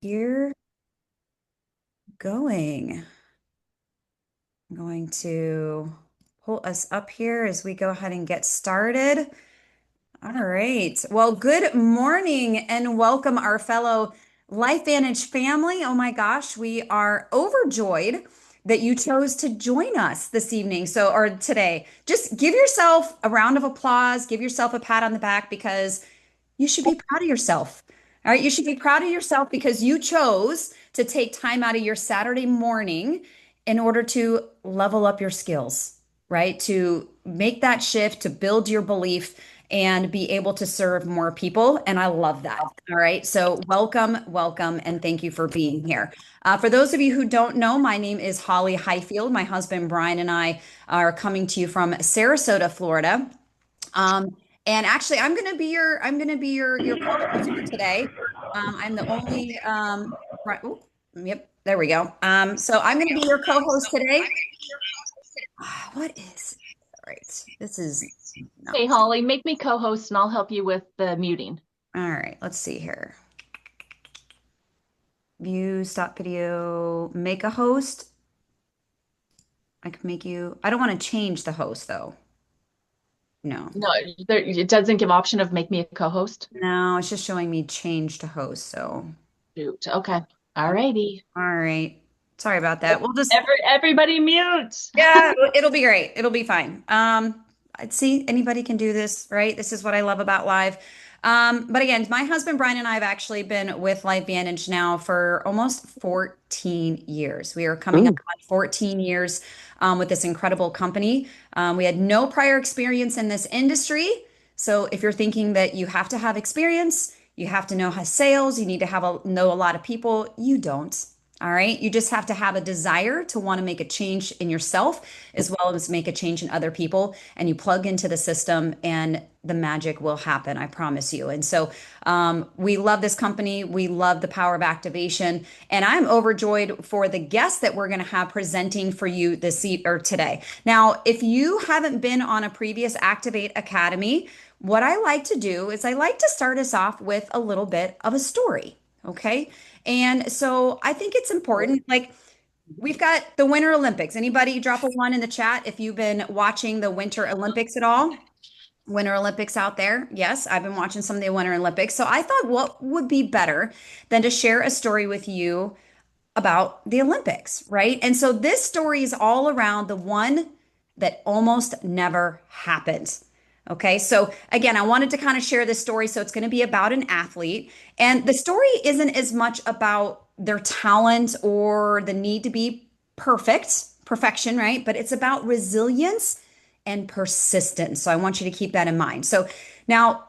Here going. I'm going to pull us up here as we go ahead and get started. All right. Well, good morning and welcome our fellow LifeVantage family. Oh my gosh, we are overjoyed that you chose to join us this evening. Or today. Just give yourself a round of applause, give yourself a pat on the back because you should be proud of yourself. All right. You should be proud of yourself because you chose to take time out of your Saturday morning in order to level up your skills, right? To make that shift, to build your belief and be able to serve more people. And I love that. All right. So, welcome, welcome, and thank you for being here. For those of you who don't know, my name is Holly Highfield. My husband, Brian, and I are coming to you from Sarasota, Florida. Um, and actually, I'm gonna be your co-host for today. I'm the only right, ooh, yep, there we go. So I'm gonna be your co-host today. What is all right? This is Hey, not Holly, make me co-host and I'll help you with the muting. all right. Let's see here. View, stop video, make a host. I can make you. I don't want to change the host though. No, No, it doesn't give option of make me a co-host. no, it's just showing me change to host. So, Shoot. Okay. All all righty. right. Sorry about that. We'll just Everybody mute. Yeah, it'll be great. It'll be fine. I'd see anybody can do this, right? This is what I love about live. But again, my husband Brian and I have actually been with LifeVantage now for almost 14 years. We are coming up Ooh. on 14 years with this incredible company. We had no prior experience in this industry. So if you're thinking that you have to have experience, you have to know how sales, you need to know a lot of people, you don't. All right. You just have to have a desire to want to make a change in yourself as well as make a change in other people. And you plug into the system and the magic will happen. I promise you. And so we love this company. We love the power of activation. And I'm overjoyed for the guests that we're going to have presenting for you or today. Now, if you haven't been on a previous Activate Academy, what I like to do is I like to start us off with a little bit of a story. Okay. And so I think it's important. Like we've got the Winter Olympics. Anybody drop a one in the chat if you've been watching the Winter Olympics at all? Winter Olympics out there. Yes, I've been watching some of the Winter Olympics. So I thought what would be better than to share a story with you about the Olympics, right? And so this story is all around the one that almost never happened. Okay, so again, I wanted to kind of share this story. So it's going to be about an athlete. And the story isn't as much about their talent or the need to be perfection, right? But it's about resilience and persistence. So I want you to keep that in mind. So now,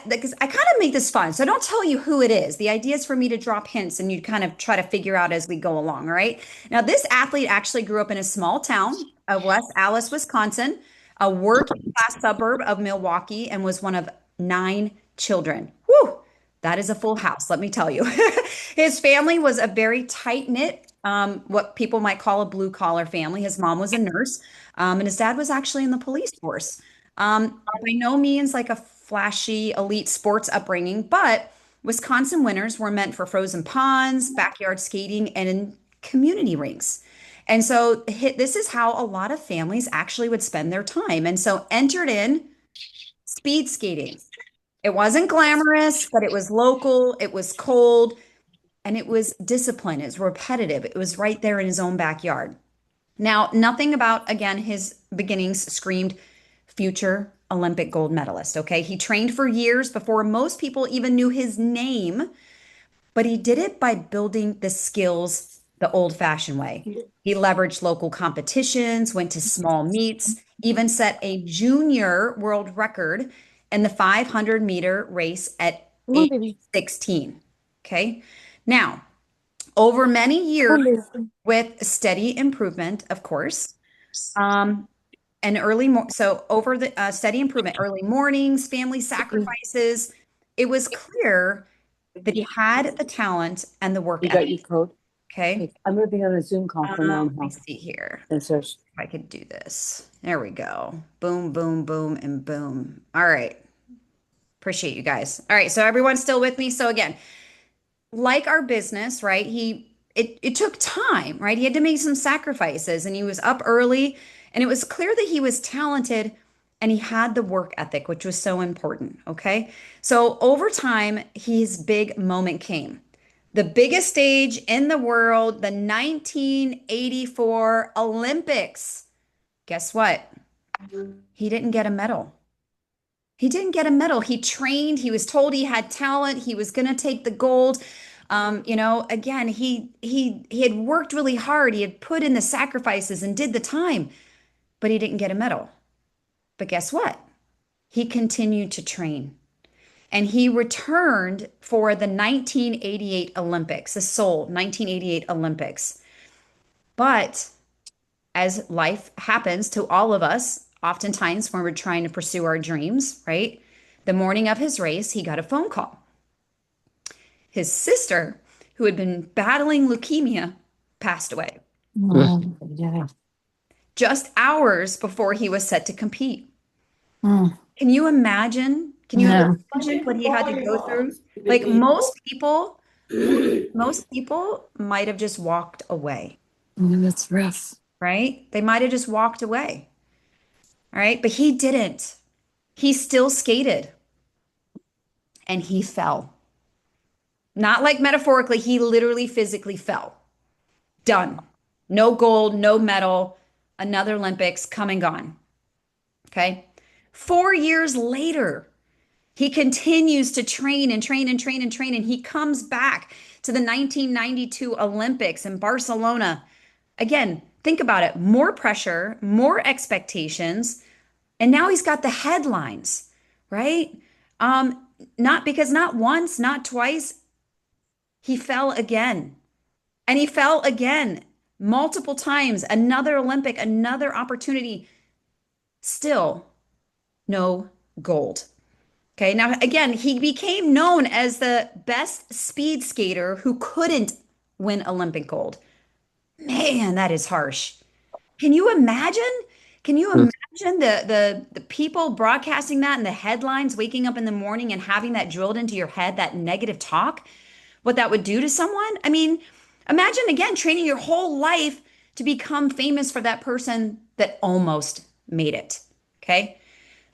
because I kind of make this fun, so I don't tell you who it is. The idea is for me to drop hints and you kind of try to figure out as we go along. All right. Now, this athlete actually grew up in a small town of West Allis, Wisconsin, a working class suburb of Milwaukee, and was one of nine children. Whew, that is a full house, let me tell you. His family was a very tight knit, what people might call a blue collar family. His mom was a nurse, and his dad was actually in the police force. By no means like a flashy elite sports upbringing, but Wisconsin winters were meant for frozen ponds, backyard skating, and in community rinks. And so this is how a lot of families actually would spend their time. And so entered in speed skating. It wasn't glamorous, but it was local, it was cold, and it was discipline. It was repetitive. It was right there in his own backyard. Now, nothing about, again, his beginnings screamed future Olympic gold medalist. Okay. He trained for years before most people even knew his name, but he did it by building the skills the old fashioned way. He leveraged local competitions, went to small meets, even set a junior world record in the 500-meter race at Come on, age baby. 16. Okay. Now, over many Come years, on, baby. with steady improvement, of course, um, and so over the steady improvement, early mornings, family sacrifices, it was clear that he had the talent and the work You ethic. got your code? Okay. Okay. I'm moving on a Zoom call for Let me 9 see here and so if I could do this. There we go. Boom, boom, boom, and boom. All right. Appreciate you guys. All right. So everyone's still with me. So again, like our business, right? It took time, right? He had to make some sacrifices and he was up early and it was clear that he was talented and he had the work ethic, which was so important, okay? So over time, his big moment came. The biggest stage in the world, the 1984 Olympics. Guess what? He didn't get a medal. He didn't get a medal. He trained. He was told he had talent. He was going to take the gold. Again, he had worked really hard. He had put in the sacrifices and did the time, but he didn't get a medal. But guess what? He continued to train and he returned for the 1988 Olympics, the Seoul 1988 Olympics. But as life happens to all of us, oftentimes when we're trying to pursue our dreams, right? The morning of his race, he got a phone call. His sister, who had been battling leukemia, passed away Yeah. just hours before he was set to compete. Mm. Can you imagine? Can you Yeah. imagine what he had to go through? Like most people might have just walked away, That's rough. right? They might have just walked away. All right. But he didn't. He still skated and he fell. Not like metaphorically, he literally physically fell. Done. No gold, no medal, another Olympics, come and gone. Okay. 4 years later, he continues to train and train and train and train, and he comes back to the 1992 Olympics in Barcelona. Again, think about it, more pressure, more expectations, and now he's got the headlines, right? Not because not once, not twice, he fell again. And he fell again multiple times. Another Olympic, another opportunity. Still no gold. Okay. Now, again, he became known as the best speed skater who couldn't win Olympic gold. Man, that is harsh. Can you imagine? Can you imagine the people broadcasting that in the headlines, waking up in the morning and having that drilled into your head, that negative talk? What that would do to someone? I mean, imagine again training your whole life to become famous for that person that almost made it. Okay.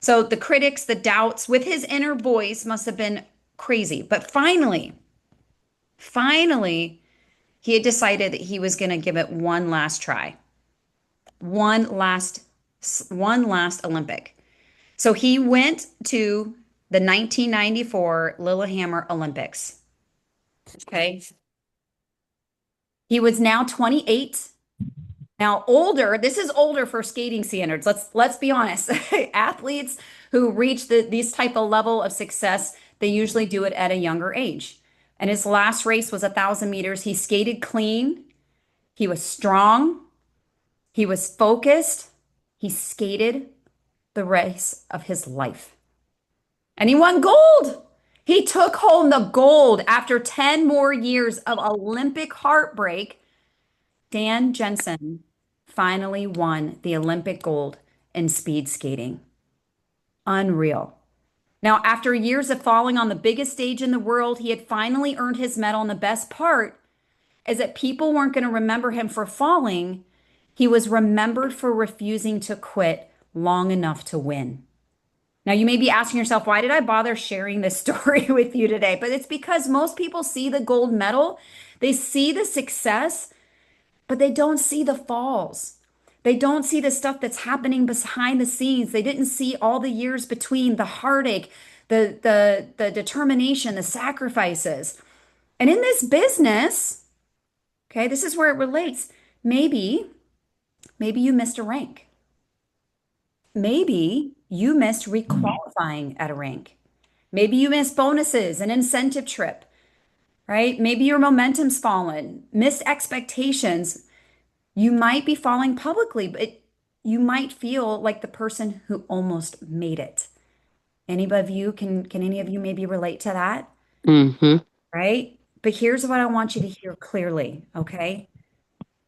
So the critics, the doubts with his inner voice must have been crazy. But finally, he had decided that he was going to give it one last try, one last, one last Olympic. So he went to the 1994 Lillehammer Olympics. Okay. He was now 28. Now older, this is older for skating standards. Let's be honest. Athletes who reach these type of level of success, they usually do it at a younger age. And his last race was 1,000 meters. He skated clean. He was strong. He was focused. He skated the race of his life. And he won gold. He took home the gold after 10 more years of Olympic heartbreak. Dan Jensen finally won the Olympic gold in speed skating. Unreal. Now, after years of falling on the biggest stage in the world, he had finally earned his medal. And the best part is that people weren't going to remember him for falling. He was remembered for refusing to quit long enough to win. Now, you may be asking yourself, why did I bother sharing this story with you today? But it's because most people see the gold medal, they see the success, but they don't see the falls. They don't see the stuff that's happening behind the scenes. They didn't see all the years between the heartache, the determination, the sacrifices. And in this business, okay, this is where it relates. Maybe you missed a rank. Maybe you missed requalifying at a rank. Maybe you missed bonuses, an incentive trip, right? Maybe your momentum's fallen, missed expectations. You might be falling publicly, but you might feel like the person who almost made it. Any of you can any of you maybe relate to that, Mm-hmm. right? But here's what I want you to hear clearly, okay?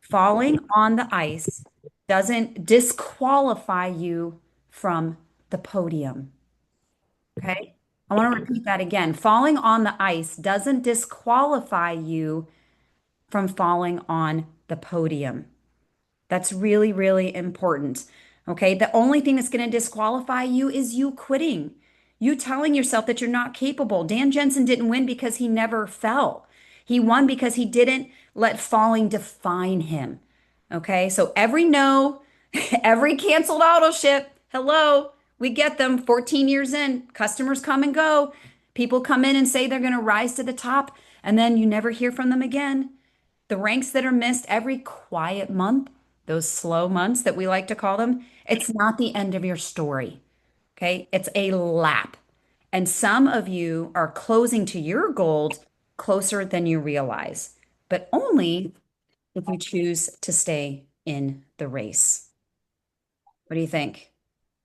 Falling on the ice doesn't disqualify you from the podium, okay? I want to repeat that again. Falling on the ice doesn't disqualify you from falling on the podium. That's really, really important. Okay. The only thing that's going to disqualify you is you quitting, you telling yourself that you're not capable. Dan Jensen didn't win because he never fell. He won because he didn't let falling define him. Okay. So every no, every canceled auto ship, hello, we get them 14 years in. Customers come and go. People come in and say they're going to rise to the top, and then you never hear from them again. The ranks that are missed every quiet month, those slow months that we like to call them, it's not the end of your story. Okay. It's a lap. And some of you are closing to your gold closer than you realize, but only if you choose to stay in the race. What do you think?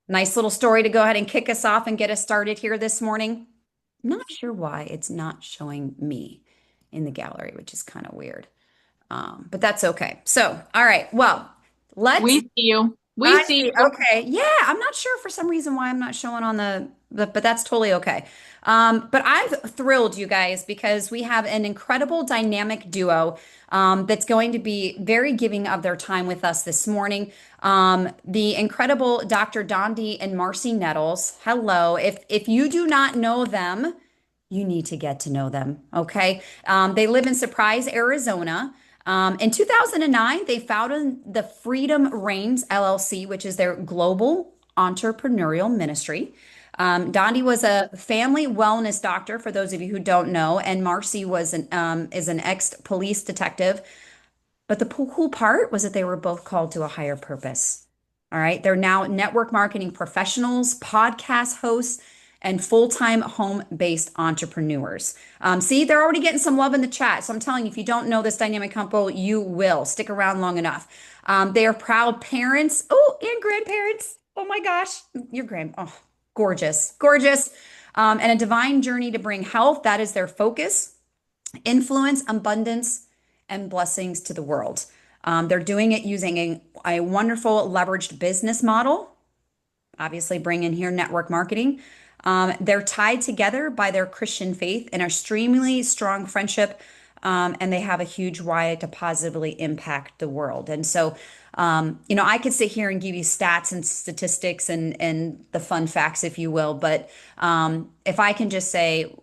Nice little story to go ahead and kick us off and get us started here this morning. Not sure why it's not showing me in the gallery, which is kind of weird. But that's okay. So, all right. Well, let's. We see you. We I see see. you. Okay. Yeah, I'm not sure for some reason why I'm not showing on but that's totally okay. But I'm thrilled, you guys, because we have an incredible dynamic duo that's going to be very giving of their time with us this morning. The incredible Dr. Dondee and Marci Nettles. Hello. If you do not know them, you need to get to know them. Okay. They live in Surprise, Arizona. In 2009, they founded the Freedom Reigns LLC, which is their global entrepreneurial ministry. Dondee was a family wellness doctor, for those of you who don't know, and Marcy is an ex-police detective. But the cool part was that they were both called to a higher purpose. All right. They're now network marketing professionals, podcast hosts, and full-time home-based entrepreneurs. See, they're already getting some love in the chat. So I'm telling you, if you don't know this dynamic couple, you will. Stick around long enough. They are proud parents. Oh, and grandparents. Oh my gosh. Oh, gorgeous, gorgeous. And a divine journey to bring health. That is their focus, influence, abundance, and blessings to the world. They're doing it using a wonderful leveraged business model, obviously bring in here network marketing. They're tied together by their Christian faith and extremely strong friendship, and they have a huge why to positively impact the world. And so, I could sit here and give you stats and statistics and the fun facts, if you will, but if I can just say,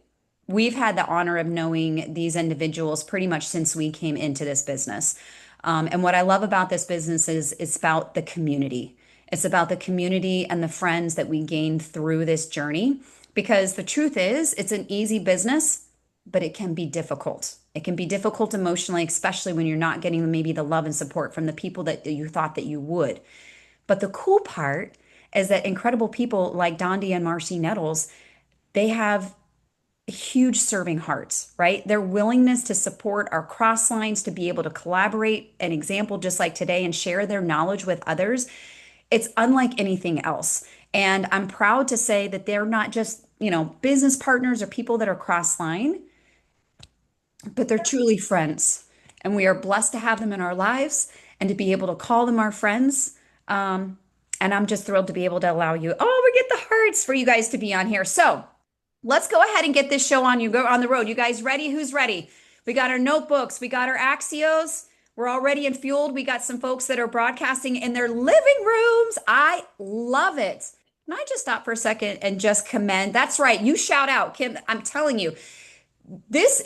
we've had the honor of knowing these individuals pretty much since we came into this business. And what I love about this business is it's about the community. It's about the community and the friends that we gain through this journey. Because the truth is, it's an easy business, but it can be difficult. It can be difficult emotionally, especially when you're not getting maybe the love and support from the people that you thought that you would. But the cool part is that incredible people like Dondee and Marci Nettles, they have huge serving hearts, right? Their willingness to support our cross lines, to be able to collaborate, an example just like today, and share their knowledge with others. It's unlike anything else. And I'm proud to say that they're not just, business partners or people that are cross line, but they're truly friends. And we are blessed to have them in our lives and to be able to call them our friends. And I'm just thrilled to be able to allow you, we get the hearts for you guys to be on here. So, let's go ahead and get this show on the road. You guys ready? Who's ready? We got our notebooks. We got our Axios. We're all ready and fueled. We got some folks that are broadcasting in their living rooms. I love it. Can I just stop for a second and just commend? That's right. You shout out, Kim. I'm telling you, this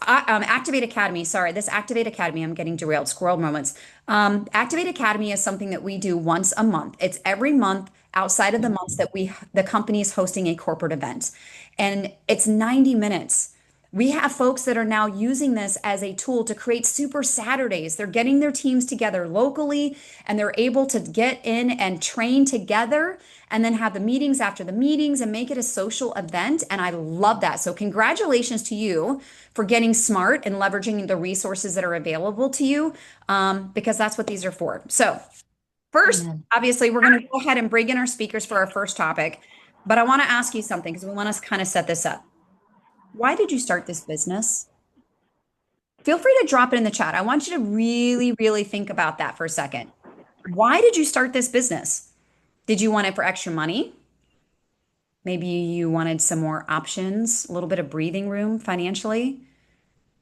Activate Academy, sorry, this Activate Academy, I'm getting derailed, squirrel moments. Activate Academy is something that we do once a month. It's every month outside of the months that the company is hosting a corporate event. And it's 90 minutes. We have folks that are now using this as a tool to create super Saturdays. They're getting their teams together locally and they're able to get in and train together and then have the meetings after the meetings and make it a social event. And I love that. So, congratulations to you for getting smart and leveraging the resources that are available to you, because that's what these are for. So, first, obviously, we're going to go ahead and bring in our speakers for our first topic. But I want to ask you something because we want to kind of set this up. Why did you start this business? Feel free to drop it in the chat. I want you to really, really think about that for a second. Why did you start this business? Did you want it for extra money? Maybe you wanted some more options, a little bit of breathing room financially.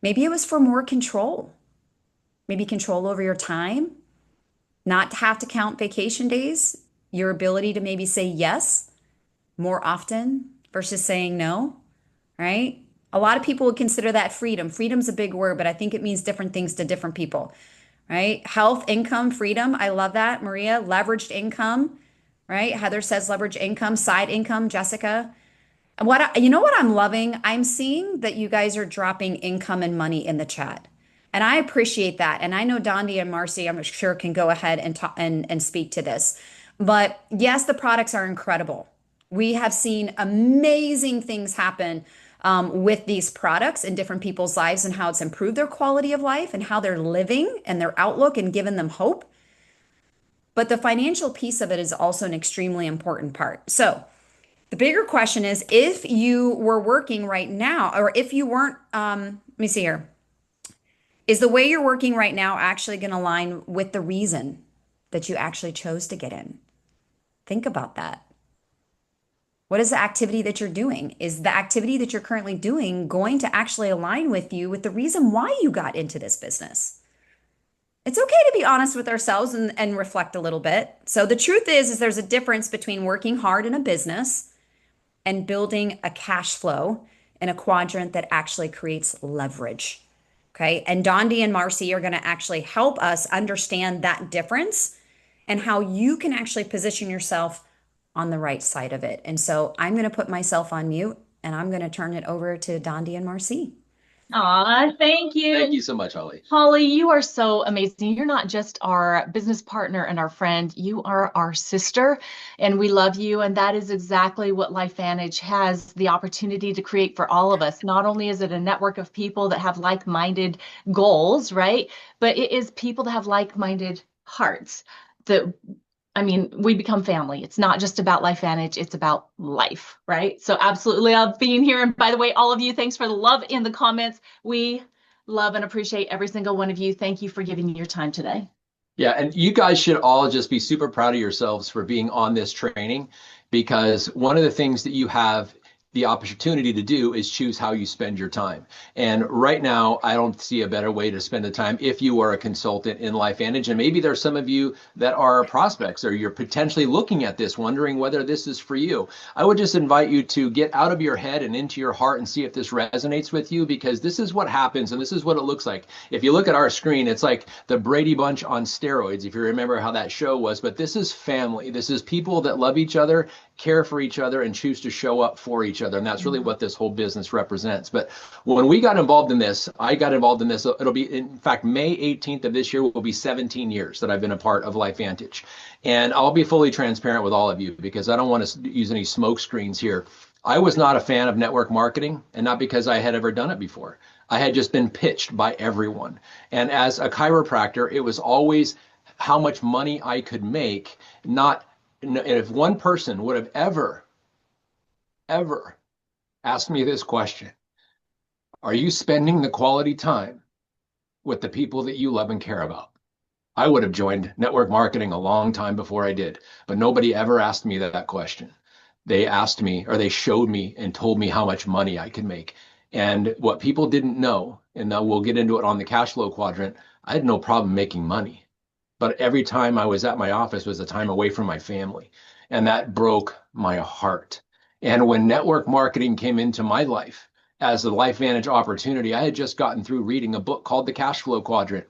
Maybe it was for more control, maybe control over your time, not to have to count vacation days, your ability to maybe say yes more often versus saying no, right? A lot of people would consider that freedom. Freedom's a big word, but I think it means different things to different people, right? Health, income, freedom. I love that. Maria, leveraged income, right? Heather says leverage income, side income, Jessica. You know what I'm loving? I'm seeing that you guys are dropping income and money in the chat. And I appreciate that. And I know Dondee and Marci, I'm sure, can go ahead and talk and speak to this. But yes, the products are incredible. We have seen amazing things happen with these products in different people's lives and how it's improved their quality of life and how they're living and their outlook and given them hope. But the financial piece of it is also an extremely important part. So, the bigger question is if you were working right now, or if you weren't, let me see here. Is the way you're working right now actually going to align with the reason that you actually chose to get in? Think about that. What is the activity that you're doing? Is the activity that you're currently doing going to actually align with you with the reason why you got into this business? It's okay to be honest with ourselves and reflect a little bit. So the truth is there's a difference between working hard in a business and building a cash flow in a quadrant that actually creates leverage. Okay. And Dondee and Marci are going to actually help us understand that difference and how you can actually position yourself on the right side of it. And so I'm going to put myself on mute and I'm going to turn it over to Dondee and Marci. Aw, thank you. Thank you so much, Holly. Holly, you are so amazing. You're not just our business partner and our friend, you are our sister, and we love you. And that is exactly what LifeVantage has the opportunity to create for all of us. Not only is it a network of people that have like-minded goals, right? But it is people that have like-minded hearts that we become family. It's not just about LifeVantage, it's about life, right? So absolutely love being here. And by the way, all of you, thanks for the love in the comments. We love and appreciate every single one of you. Thank you for giving your time today. Yeah, and you guys should all just be super proud of yourselves for being on this training, because one of the things that you have the opportunity to do is choose how you spend your time. And right now, I don't see a better way to spend the time if you are a consultant in LifeVantage. And maybe there's some of you that are prospects or you're potentially looking at this, wondering whether this is for you. I would just invite you to get out of your head and into your heart and see if this resonates with you, because this is what happens and this is what it looks like. If you look at our screen, it's like the Brady Bunch on steroids, if you remember how that show was. But this is family. This is people that love each other, care for each other, and choose to show up for each other. And that's really what this whole business represents. But when we got involved in this, I got involved in this. It'll be, in fact, May 18th of this year will be 17 years that I've been a part of LifeVantage. And I'll be fully transparent with all of you because I don't want to use any smoke screens here. I was not a fan of network marketing, and not because I had ever done it before. I had just been pitched by everyone. And as a chiropractor, it was always how much money I could make, not if one person would have ever asked me this question: are you spending the quality time with the people that you love and care about? I would have joined network marketing a long time before I did, but nobody ever asked me that question. They asked me, or they showed me and told me how much money I could make. And what people didn't know, and we'll get into it on the cash flow quadrant, I had no problem making money. But every time I was at my office was a time away from my family. And that broke my heart. And when network marketing came into my life as a LifeVantage opportunity, I had just gotten through reading a book called the CashFlow Quadrant.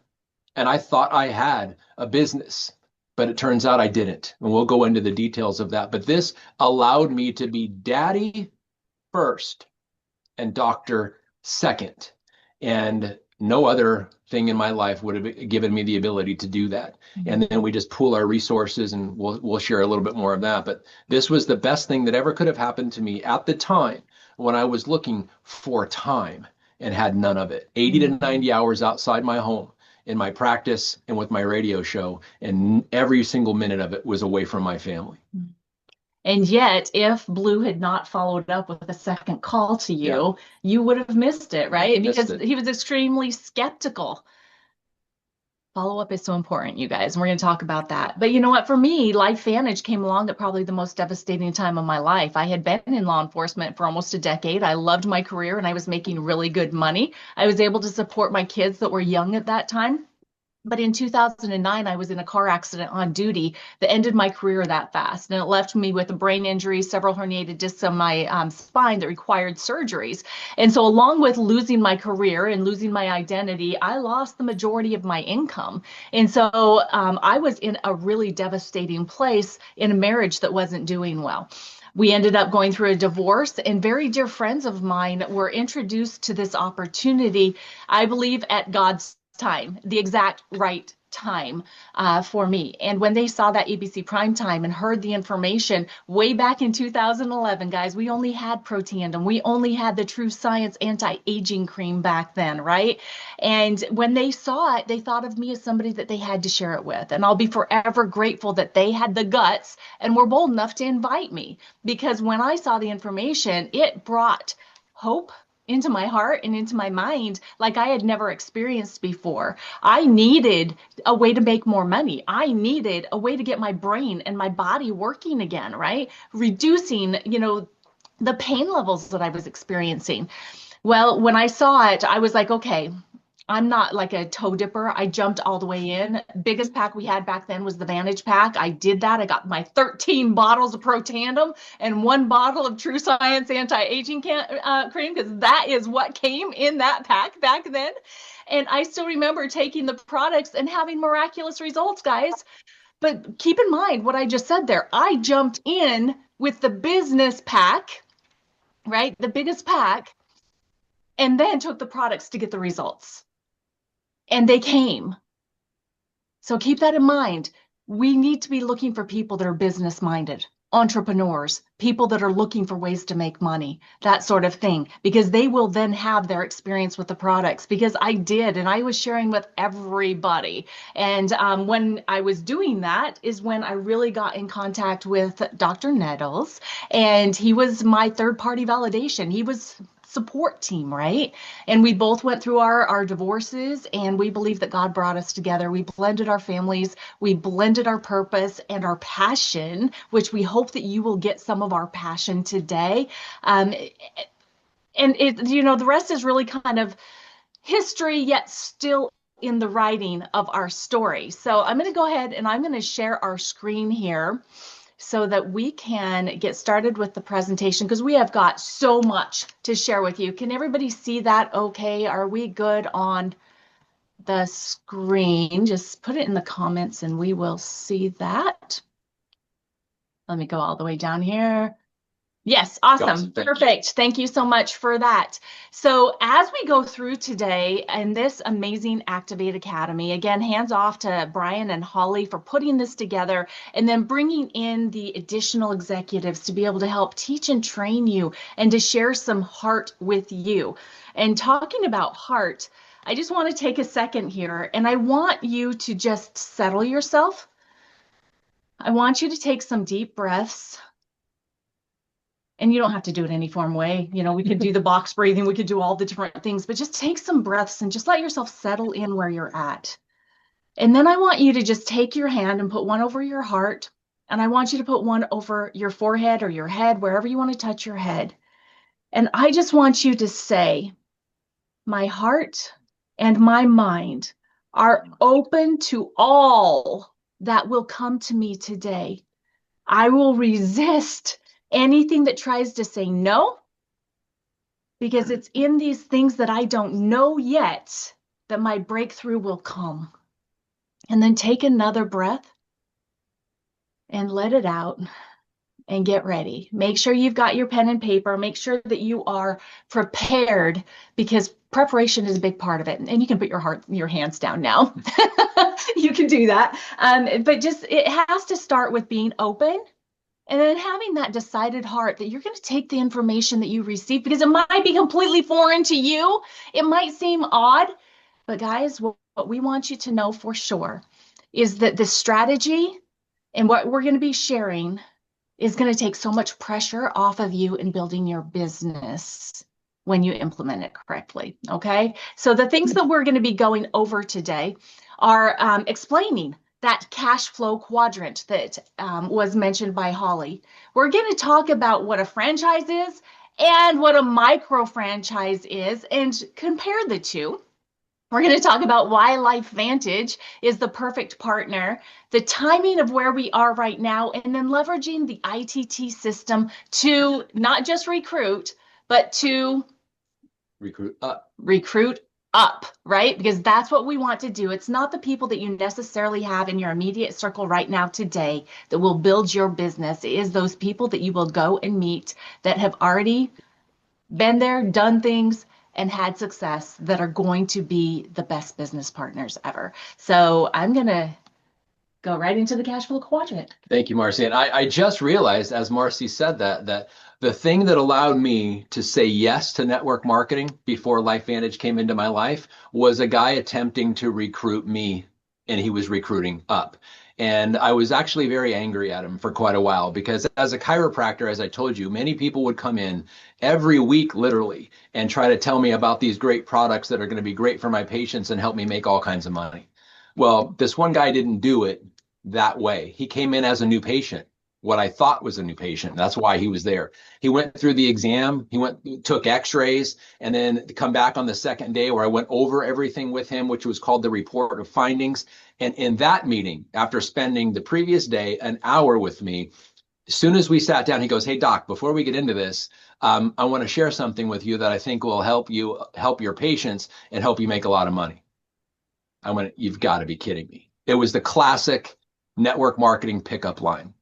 And I thought I had a business, but it turns out I didn't. And we'll go into the details of that. But this allowed me to be daddy first and doctor second. And no other thing in my life would have given me the ability to do that. And then we just pool our resources, and we'll share a little bit more of that. But this was the best thing that ever could have happened to me at the time when I was looking for time and had none of it. 80 to 90 hours outside my home, in my practice and with my radio show, and every single minute of it was away from my family. And yet, if Blue had not followed up with a second call to you, you would have missed it, right? Because he was extremely skeptical. Follow-up is so important, you guys, and we're going to talk about that. But you know what? For me, LifeVantage came along at probably the most devastating time of my life. I had been in law enforcement for almost a decade. I loved my career and I was making really good money. I was able to support my kids that were young at that time. But in 2009, I was in a car accident on duty that ended my career that fast. And it left me with a brain injury, several herniated discs on my spine that required surgeries. And so, along with losing my career and losing my identity, I lost the majority of my income. And so, I was in a really devastating place in a marriage that wasn't doing well. We ended up going through a divorce, and very dear friends of mine were introduced to this opportunity, I believe, at God's time, the exact right time for me. And when they saw that ABC primetime and heard the information way back in 2011, guys, we only had Protandim. We only had the True Science anti-aging cream back then, right? And when they saw it, they thought of me as somebody that they had to share it with. And I'll be forever grateful that they had the guts and were bold enough to invite me, because when I saw the information, it brought hope into my heart and into my mind like I had never experienced before. I needed a way to make more money. I needed a way to get my brain and my body working again, right? Reducing, the pain levels that I was experiencing. Well, when I saw it, I was like, okay, I'm not like a toe dipper. I jumped all the way in. Biggest pack we had back then was the Vantage pack. I did that. I got my 13 bottles of Protandim and 1 bottle of True Science anti-aging cream, because that is what came in that pack back then. And I still remember taking the products and having miraculous results, guys. But keep in mind what I just said there. I jumped in with the business pack, right? The biggest pack, and then took the products to get the results. And they came. So keep that in mind. We need to be looking for people that are business minded, entrepreneurs, people that are looking for ways to make money, that sort of thing, because they will then have their experience with the products. Because I did, and I was sharing with everybody. And when I was doing that is when I really got in contact with Dr. Nettles, and he was my third-party validation. He was support team, right? And we both went through our divorces, and we believe that God brought us together. We blended our families, we blended our purpose and our passion, which we hope that you will get some of our passion today. And the rest is really kind of history, yet still in the writing of our story. So I'm going to go ahead and I'm going to share our screen here so that we can get started with the presentation, because we have got so much to share with you. Can everybody see that okay? Are we good on the screen? Just put it in the comments and we will see that. Let me go all the way down here. Yes, awesome. Perfect. Thank you so much for that. So as we go through today in this amazing Activate Academy, again, hands off to Brian and Holly for putting this together and then bringing in the additional executives to be able to help teach and train you and to share some heart with you. And talking about heart, I just want to take a second here and I want you to just settle yourself. I want you to take some deep breaths. And you don't have to do it any form way. We could do the box breathing. We could do all the different things, but just take some breaths and just let yourself settle in where you're at. And then I want you to just take your hand and put one over your heart. And I want you to put one over your forehead or your head, wherever you want to touch your head. And I just want you to say, my heart and my mind are open to all that will come to me today. I will resist anything that tries to say no, because it's in these things that I don't know yet that my breakthrough will come. And then take another breath and let it out and get ready. Make sure you've got your pen and paper. Make sure that you are prepared, because preparation is a big part of it. And you can put your hands down now. You can do that. But it has to start with being open. And then having that decided heart that you're going to take the information that you receive, because it might be completely foreign to you. It might seem odd, but guys, what we want you to know for sure is that the strategy and what we're going to be sharing is going to take so much pressure off of you in building your business when you implement it correctly. Okay. So the things that we're going to be going over today are explaining that cash flow quadrant that was mentioned by Holly. We're going to talk about what a franchise is and what a micro franchise is and compare the two. We're going to talk about why LifeVantage is the perfect partner, the timing of where we are right now, and then leveraging the I.T.T system to not just recruit, but to Recruit up. Recruit up, right? Because that's what we want to do. It's not the people that you necessarily have in your immediate circle right now today that will build your business. It is those people that you will go and meet that have already been there, done things, and had success that are going to be the best business partners ever. So I'm going to go right into the cash flow quadrant. Thank you, Marci. And I just realized, as Marci said that the thing that allowed me to say yes to network marketing before LifeVantage came into my life was a guy attempting to recruit me, and he was recruiting up. And I was actually very angry at him for quite a while because as a chiropractor, as I told you, many people would come in every week, literally, and try to tell me about these great products that are going to be great for my patients and help me make all kinds of money. Well, this one guy didn't do it that way. He came in as a new patient, what I thought was a new patient. That's why he was there. He went through the exam, took x-rays, and then come back on the second day where I went over everything with him, which was called the report of findings. And in that meeting, after spending the previous day an hour with me, as soon as we sat down, he goes, "Hey, doc, before we get into this, I want to share something with you that I think will help your patients and help you make a lot of money." I went, "You've got to be kidding me." It was the classic network marketing pickup line.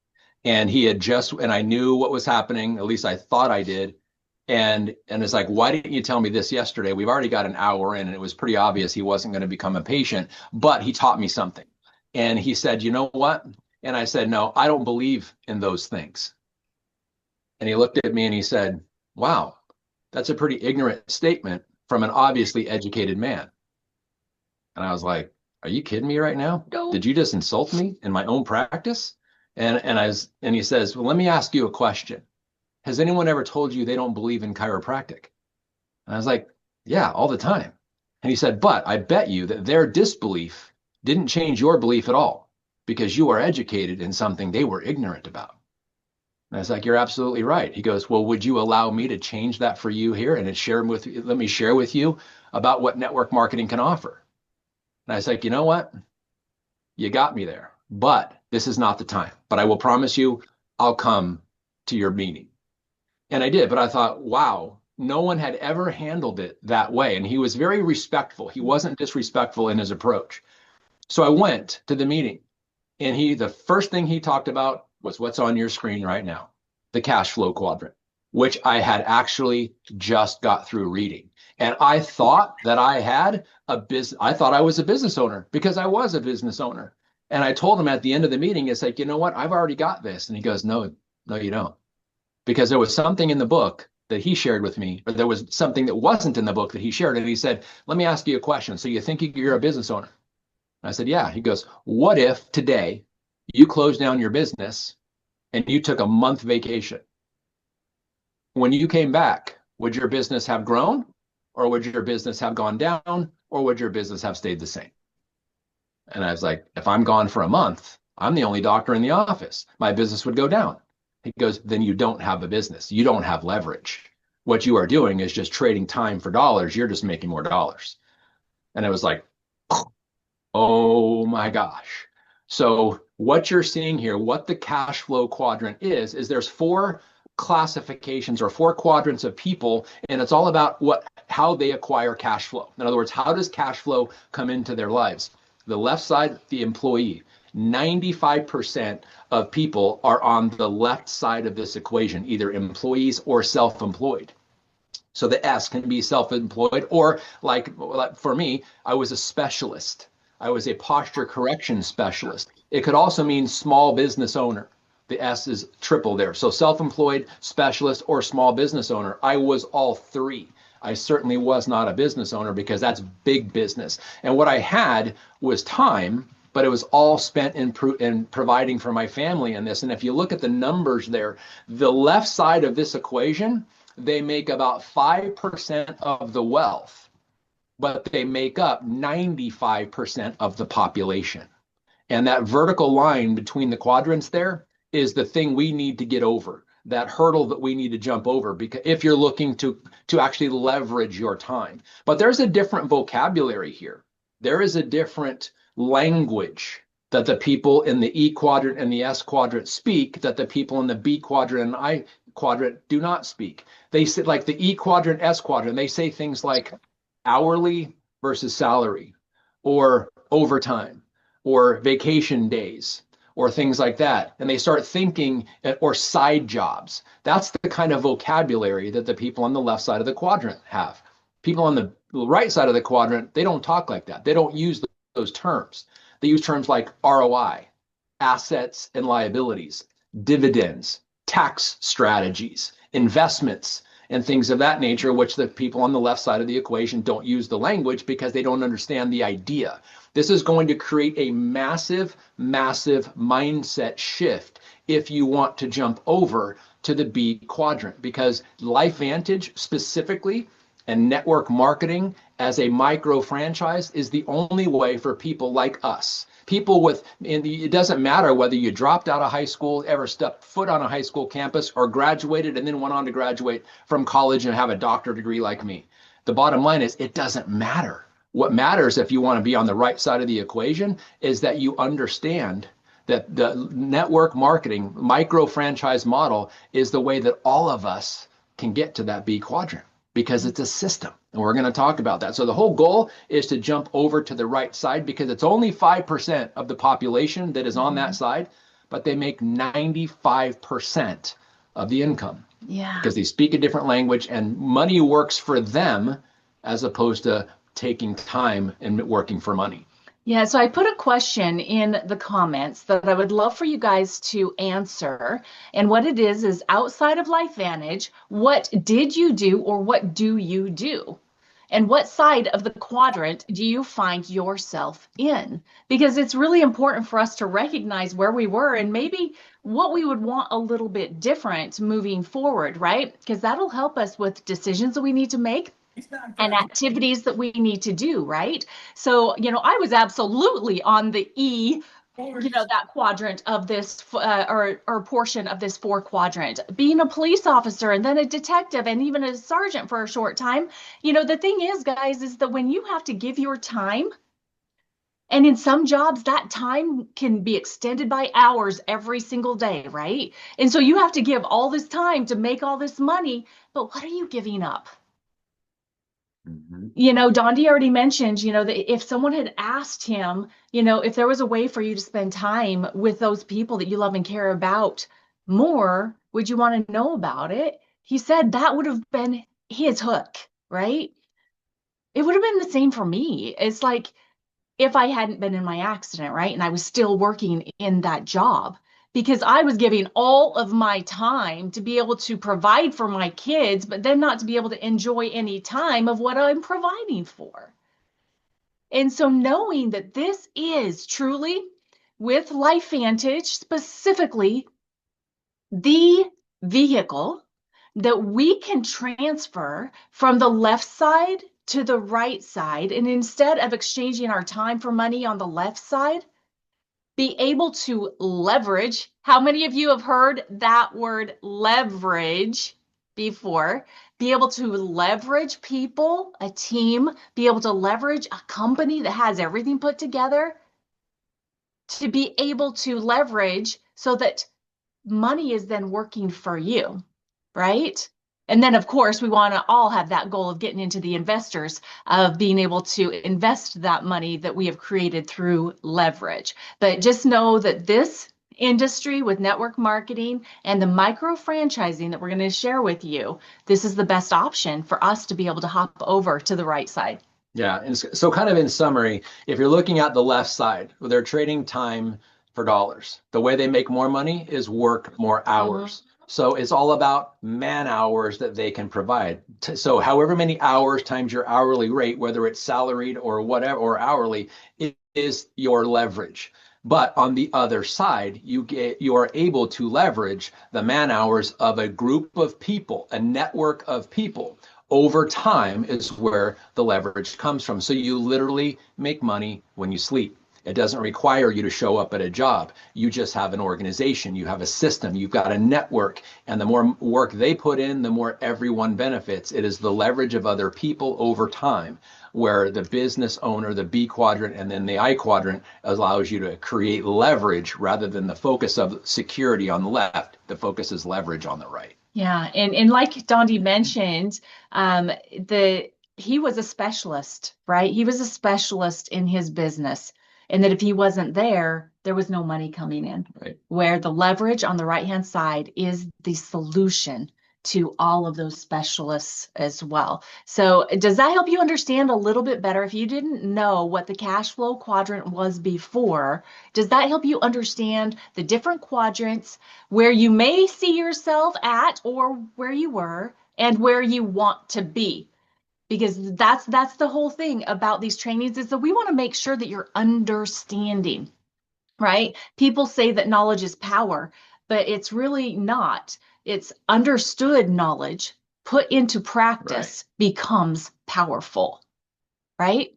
And I knew what was happening, at least I thought I did. And it's like, "Why didn't you tell me this yesterday? We've already got an hour in," and it was pretty obvious he wasn't going to become a patient, but he taught me something. And he said, "You know what?" And I said, "No, I don't believe in those things." And he looked at me and he said, "Wow, that's a pretty ignorant statement from an obviously educated man." And I was like, "Are you kidding me right now? No. Did you just insult me in my own practice?" And he says, "Well, let me ask you a question. Has anyone ever told you they don't believe in chiropractic?" And I was like, "Yeah, all the time." And he said, "But I bet you that their disbelief didn't change your belief at all because you are educated in something they were ignorant about." And I was like, "You're absolutely right." He goes, "Well, would you allow me to change that for you here and let me share with you about what network marketing can offer?" And I was like, "You know what? You got me there, but this is not the time. But I will promise you, I'll come to your meeting." And I did, but I thought, wow, no one had ever handled it that way. And he was very respectful. He wasn't disrespectful in his approach. So I went to the meeting, and the first thing he talked about was what's on your screen right now, the cash flow quadrant, which I had actually just got through reading. And I thought that I thought I was a business owner because I was a business owner. And I told him at the end of the meeting, it's like, "You know what? I've already got this." And he goes, "No, you don't." Because there was something in the book that he shared with me, or there was something that wasn't in the book that he shared. And he said, "Let me ask you a question. So you think you're a business owner?" And I said, "Yeah." He goes, "What if today you closed down your business and you took a month vacation? When you came back, would your business have grown, or would your business have gone down, or would your business have stayed the same?" And I was like, "If I'm gone for a month, I'm the only doctor in the office. My business would go down." He goes, "Then you don't have a business. You don't have leverage. What you are doing is just trading time for dollars. You're just making more dollars." And it was like, oh my gosh. So what you're seeing here, what the cash flow quadrant is there's 4 classifications or 4 quadrants of people, and it's all about how they acquire cash flow. In other words, how does cash flow come into their lives? The left side, the employee. 95% of people are on the left side of this equation, either employees or self-employed. So the S can be self-employed, or like for me, I was a specialist. I was a posture correction specialist. It could also mean small business owner. The S is triple there. So self-employed, specialist, or small business owner. I was all 3. I certainly was not a business owner because that's big business. And what I had was time, but it was all spent in providing for my family in this. And if you look at the numbers there, the left side of this equation, they make about 5% of the wealth but they make up 95% of the population. And that vertical line between the quadrants there is the thing we need to get over, that hurdle that we need to jump over, because if you're looking to actually leverage your time. But there's a different vocabulary here. There is a different language that the people in the E quadrant and the S quadrant speak that the people in the B quadrant and I quadrant do not speak. They say, like the E quadrant, S quadrant, they say things like hourly versus salary, or overtime, or vacation days, or things like that. And they start thinking, or side jobs. That's the kind of vocabulary that the people on the left side of the quadrant have. People on the right side of the quadrant, they don't talk like that. They don't use those terms. They use terms like ROI, assets and liabilities, dividends, tax strategies, investments, and things of that nature, which the people on the left side of the equation don't use the language because they don't understand the idea. This is going to create a massive, massive mindset shift if you want to jump over to the B quadrant, because LifeVantage specifically and network marketing as a micro franchise is the only way for people like us. People with, it doesn't matter whether you dropped out of high school, ever stepped foot on a high school campus, or graduated and then went on to graduate from college and have a doctorate degree like me. The bottom line is it doesn't matter. What matters, if you want to be on the right side of the equation, is that you understand that the network marketing micro franchise model is the way that all of us can get to that B quadrant, because it's a system. And we're going to talk about that. So the whole goal is to jump over to the right side, because it's only 5% of the population that is on that side, but they make 95% of the income. Yeah. Because they speak a different language and money works for them as opposed to taking time and working for money. Yeah, so I put a question in the comments that I would love for you guys to answer. And what it is outside of LifeVantage, what did you do, or what do you do? And what side of the quadrant do you find yourself in? Because it's really important for us to recognize where we were and maybe what we would want a little bit different moving forward, right? Because that'll help us with decisions that we need to make and activities that we need to do, right? So, I was absolutely on the E, that quadrant of this, or portion of this 4 quadrant, being a police officer and then a detective and even a sergeant for a short time. The thing is, guys, is that when you have to give your time, and in some jobs, that time can be extended by hours every single day, right? And so you have to give all this time to make all this money, but what are you giving up? Dondee already mentioned, that if someone had asked him, if there was a way for you to spend time with those people that you love and care about more, would you want to know about it? He said that would have been his hook, right? It would have been the same for me. It's like if I hadn't been in my accident, right? And I was still working in that job, because I was giving all of my time to be able to provide for my kids, but then not to be able to enjoy any time of what I'm providing for. And so knowing that this is truly, with LifeVantage specifically, the vehicle that we can transfer from the left side to the right side, and instead of exchanging our time for money on the left side, be able to leverage. How many of you have heard that word leverage before? Be able to leverage people, a team, be able to leverage a company that has everything put together, to be able to leverage so that money is then working for you, right? And then, of course, we want to all have that goal of getting into the investors, of being able to invest that money that we have created through leverage. But just know that this industry with network marketing and the micro franchising that we're going to share with you, this is the best option for us to be able to hop over to the right side. Yeah. And so kind of in summary, if you're looking at the left side, they're trading time for dollars. The way they make more money is work more hours. So it's all about man hours that they can provide. So however many hours times your hourly rate, whether it's salaried or whatever, or hourly, it is your leverage. But on the other side, you are able to leverage the man hours of a group of people, a network of people, over time is where the leverage comes from. So you literally make money when you sleep. It doesn't require you to show up at a job. You just have an organization, you have a system, you've got a network, and the more work they put in, the more everyone benefits. It is the leverage of other people over time where the business owner, the B quadrant, and then the I quadrant allows you to create leverage rather than the focus of security on the left. The focus is leverage on the right. Yeah, and like Dondee mentioned, he was a specialist, right? He was a specialist in his business, and that if he wasn't there, there was no money coming in. Right. Where the leverage on the right-hand side is the solution to all of those specialists as well. So does that help you understand a little bit better? If you didn't know what the cash flow quadrant was before, does that help you understand the different quadrants where you may see yourself at or where you were and where you want to be? Because that's the whole thing about these trainings, is that we want to make sure that you're understanding, right? People say that knowledge is power, but it's really not. It's understood knowledge put into practice becomes powerful, right?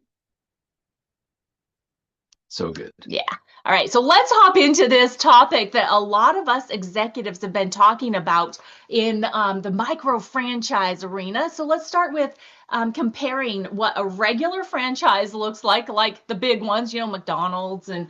So good. Yeah. All right. So let's hop into this topic that a lot of us executives have been talking about in the micro franchise arena. So let's start with comparing what a regular franchise looks like the big ones, you know, McDonald's and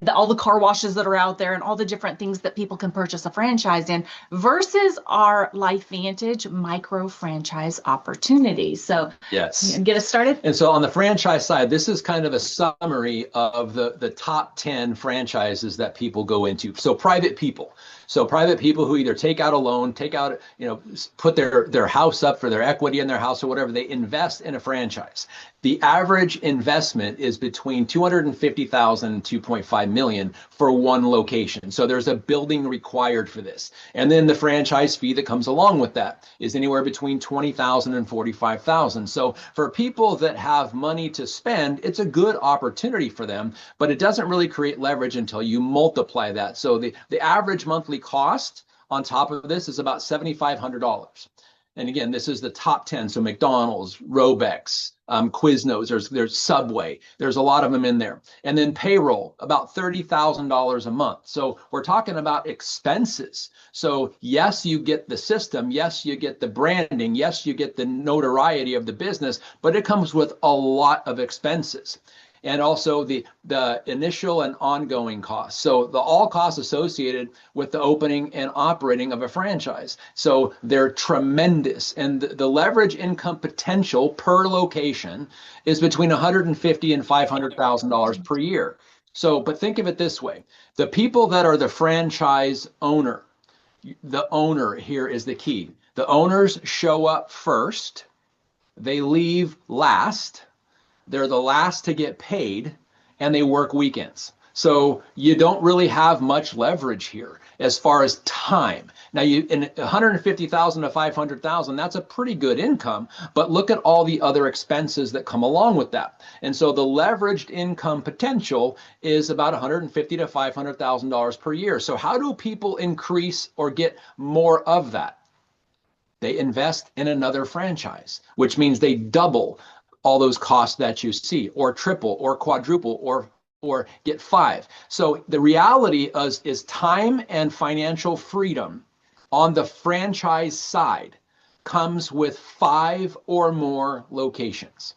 all the car washes that are out there and all the different things that people can purchase a franchise in, versus our LifeVantage micro franchise opportunities. So yes, get us started. And so on the franchise side, this is kind of a summary of the top 10 franchises that people go into. So private people. So private people who either take out a loan, put their house up for their equity in their house or whatever, they invest in a franchise. The average investment is between $250,000 and $2.5 million for one location. So there's a building required for this. And then the franchise fee that comes along with that is anywhere between $20,000 and $45,000. So for people that have money to spend, it's a good opportunity for them, but it doesn't really create leverage until you multiply that. So the average monthly cost on top of this is about $7,500. And again, this is the top 10. So McDonald's, Robex, Quiznos, there's Subway. There's a lot of them in there. And then payroll, about $30,000 a month. So we're talking about expenses. So yes, you get the system. Yes, you get the branding. Yes, you get the notoriety of the business, but it comes with a lot of expenses. And also the initial and ongoing costs. So the all costs associated with the opening and operating of a franchise. So they're tremendous. And the leverage income potential per location is between $150,000 and $500,000 per year. So, but think of it this way. The people that are the franchise owner, the owner here is the key. The owners show up first. They leave last. They're the last to get paid, and they work weekends. So you don't really have much leverage here as far as time. Now, in $150,000 to $500,000, that's a pretty good income, but look at all the other expenses that come along with that. And so the leveraged income potential is about $150,000 to $500,000 per year. So how do people increase or get more of that? They invest in another franchise, which means they double all those costs that you see, or triple, or quadruple, or get 5. So the reality is time and financial freedom on the franchise side comes with 5 or more locations.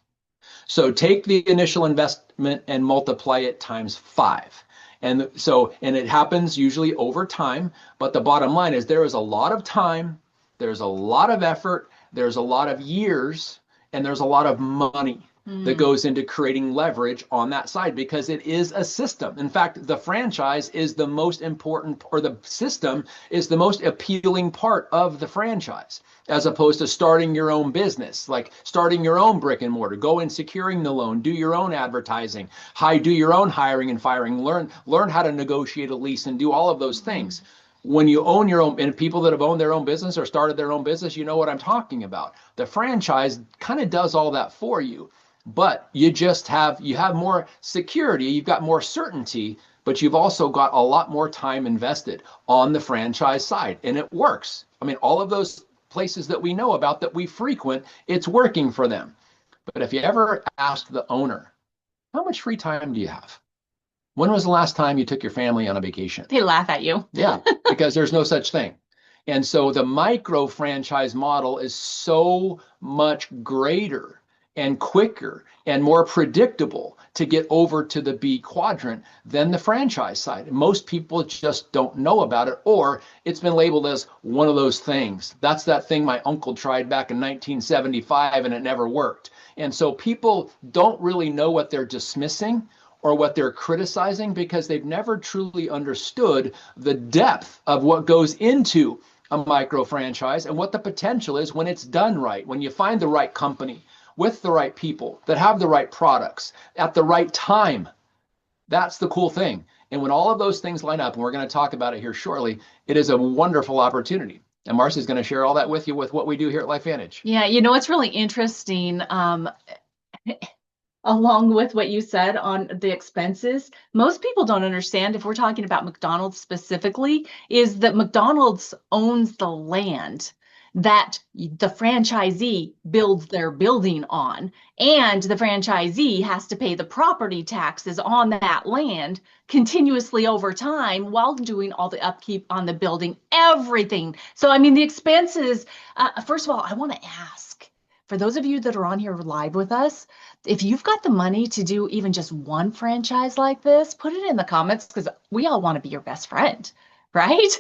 So take the initial investment and multiply it times 5. And it happens usually over time, but the bottom line is there is a lot of time, there's a lot of effort, there's a lot of years, and there's a lot of money that goes into creating leverage on that side, because it is a system. In fact, the franchise is the most important, or the system is the most appealing part of the franchise, as opposed to starting your own business, like starting your own brick and mortar, go and securing the loan, do your own advertising, do your own hiring and firing, learn how to negotiate a lease and do all of those things. When you own your own, and people that have owned their own business or started their own business, you know what I'm talking about. The franchise kind of does all that for you, but you have more security, you've got more certainty, but you've also got a lot more time invested on the franchise side, and it works. I mean, all of those places that we know about that we frequent, it's working for them. But if you ever ask the owner, how much free time do you have? When was the last time you took your family on a vacation? They laugh at you. Yeah, because there's no such thing. And so the micro franchise model is so much greater and quicker and more predictable to get over to the B quadrant than the franchise side. Most people just don't know about it, or it's been labeled as one of those things. That's that thing my uncle tried back in 1975 and it never worked. And so people don't really know what they're dismissing or what they're criticizing because they've never truly understood the depth of what goes into a micro franchise and what the potential is when it's done right, when you find the right company with the right people that have the right products at the right time. That's the cool thing. And when all of those things line up, and we're going to talk about it here shortly, it is a wonderful opportunity. And Marci is going to share all that with you with what we do here at LifeVantage. Yeah, you know, it's really interesting. Along with what you said on the expenses, most people don't understand, if we're talking about McDonald's specifically, is that McDonald's owns the land that the franchisee builds their building on, and the franchisee has to pay the property taxes on that land continuously over time while doing all the upkeep on the building, everything. So, I mean, the expenses, first of all, I want to ask, for those of you that are on here live with us, if you've got the money to do even just one franchise like this, put it in the comments because we all want to be your best friend, right?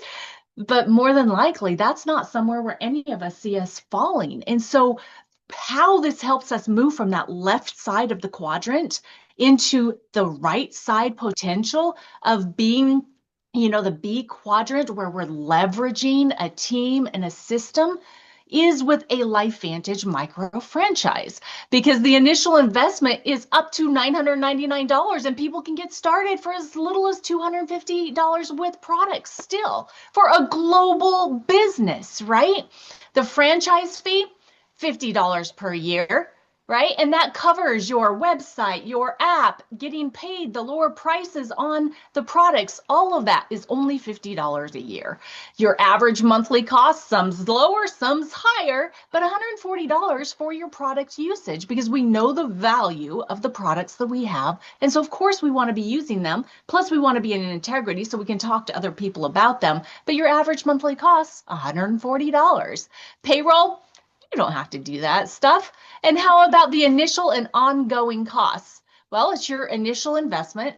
But more than likely, that's not somewhere where any of us see us falling. And so how this helps us move from that left side of the quadrant into the right side potential of being, you know, the B quadrant where we're leveraging a team and a system is with a LifeVantage micro franchise, because the initial investment is up to $999 and people can get started for as little as $250 with products still for a global business, right? The franchise fee, $50 per year, right? And that covers your website, your app, getting paid, the lower prices on the products. All of that is only $50 a year. Your average monthly cost, some's lower, some's higher, but $140 for your product usage, because we know the value of the products that we have. And so of course we want to be using them. Plus we want to be in integrity so we can talk to other people about them. But your average monthly costs, $140. Payroll, you don't have to do that stuff. And how about the initial and ongoing costs? Well, it's your initial investment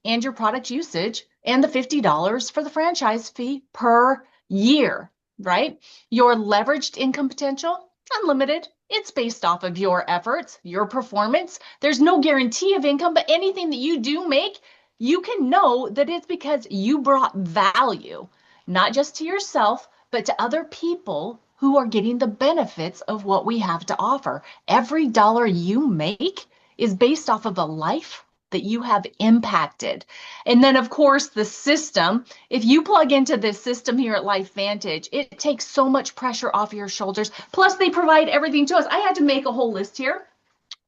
and your product usage and the $50 for the franchise fee per year, right? Your leveraged income potential, unlimited. It's based off of your efforts, your performance. There's no guarantee of income, but anything that you do make, you can know that it's because you brought value, not just to yourself, but to other people who are getting the benefits of what we have to offer. Every dollar you make is based off of a life that you have impacted. And then of course the system, if you plug into this system here at LifeVantage, it takes so much pressure off your shoulders. Plus they provide everything to us. I had to make a whole list here.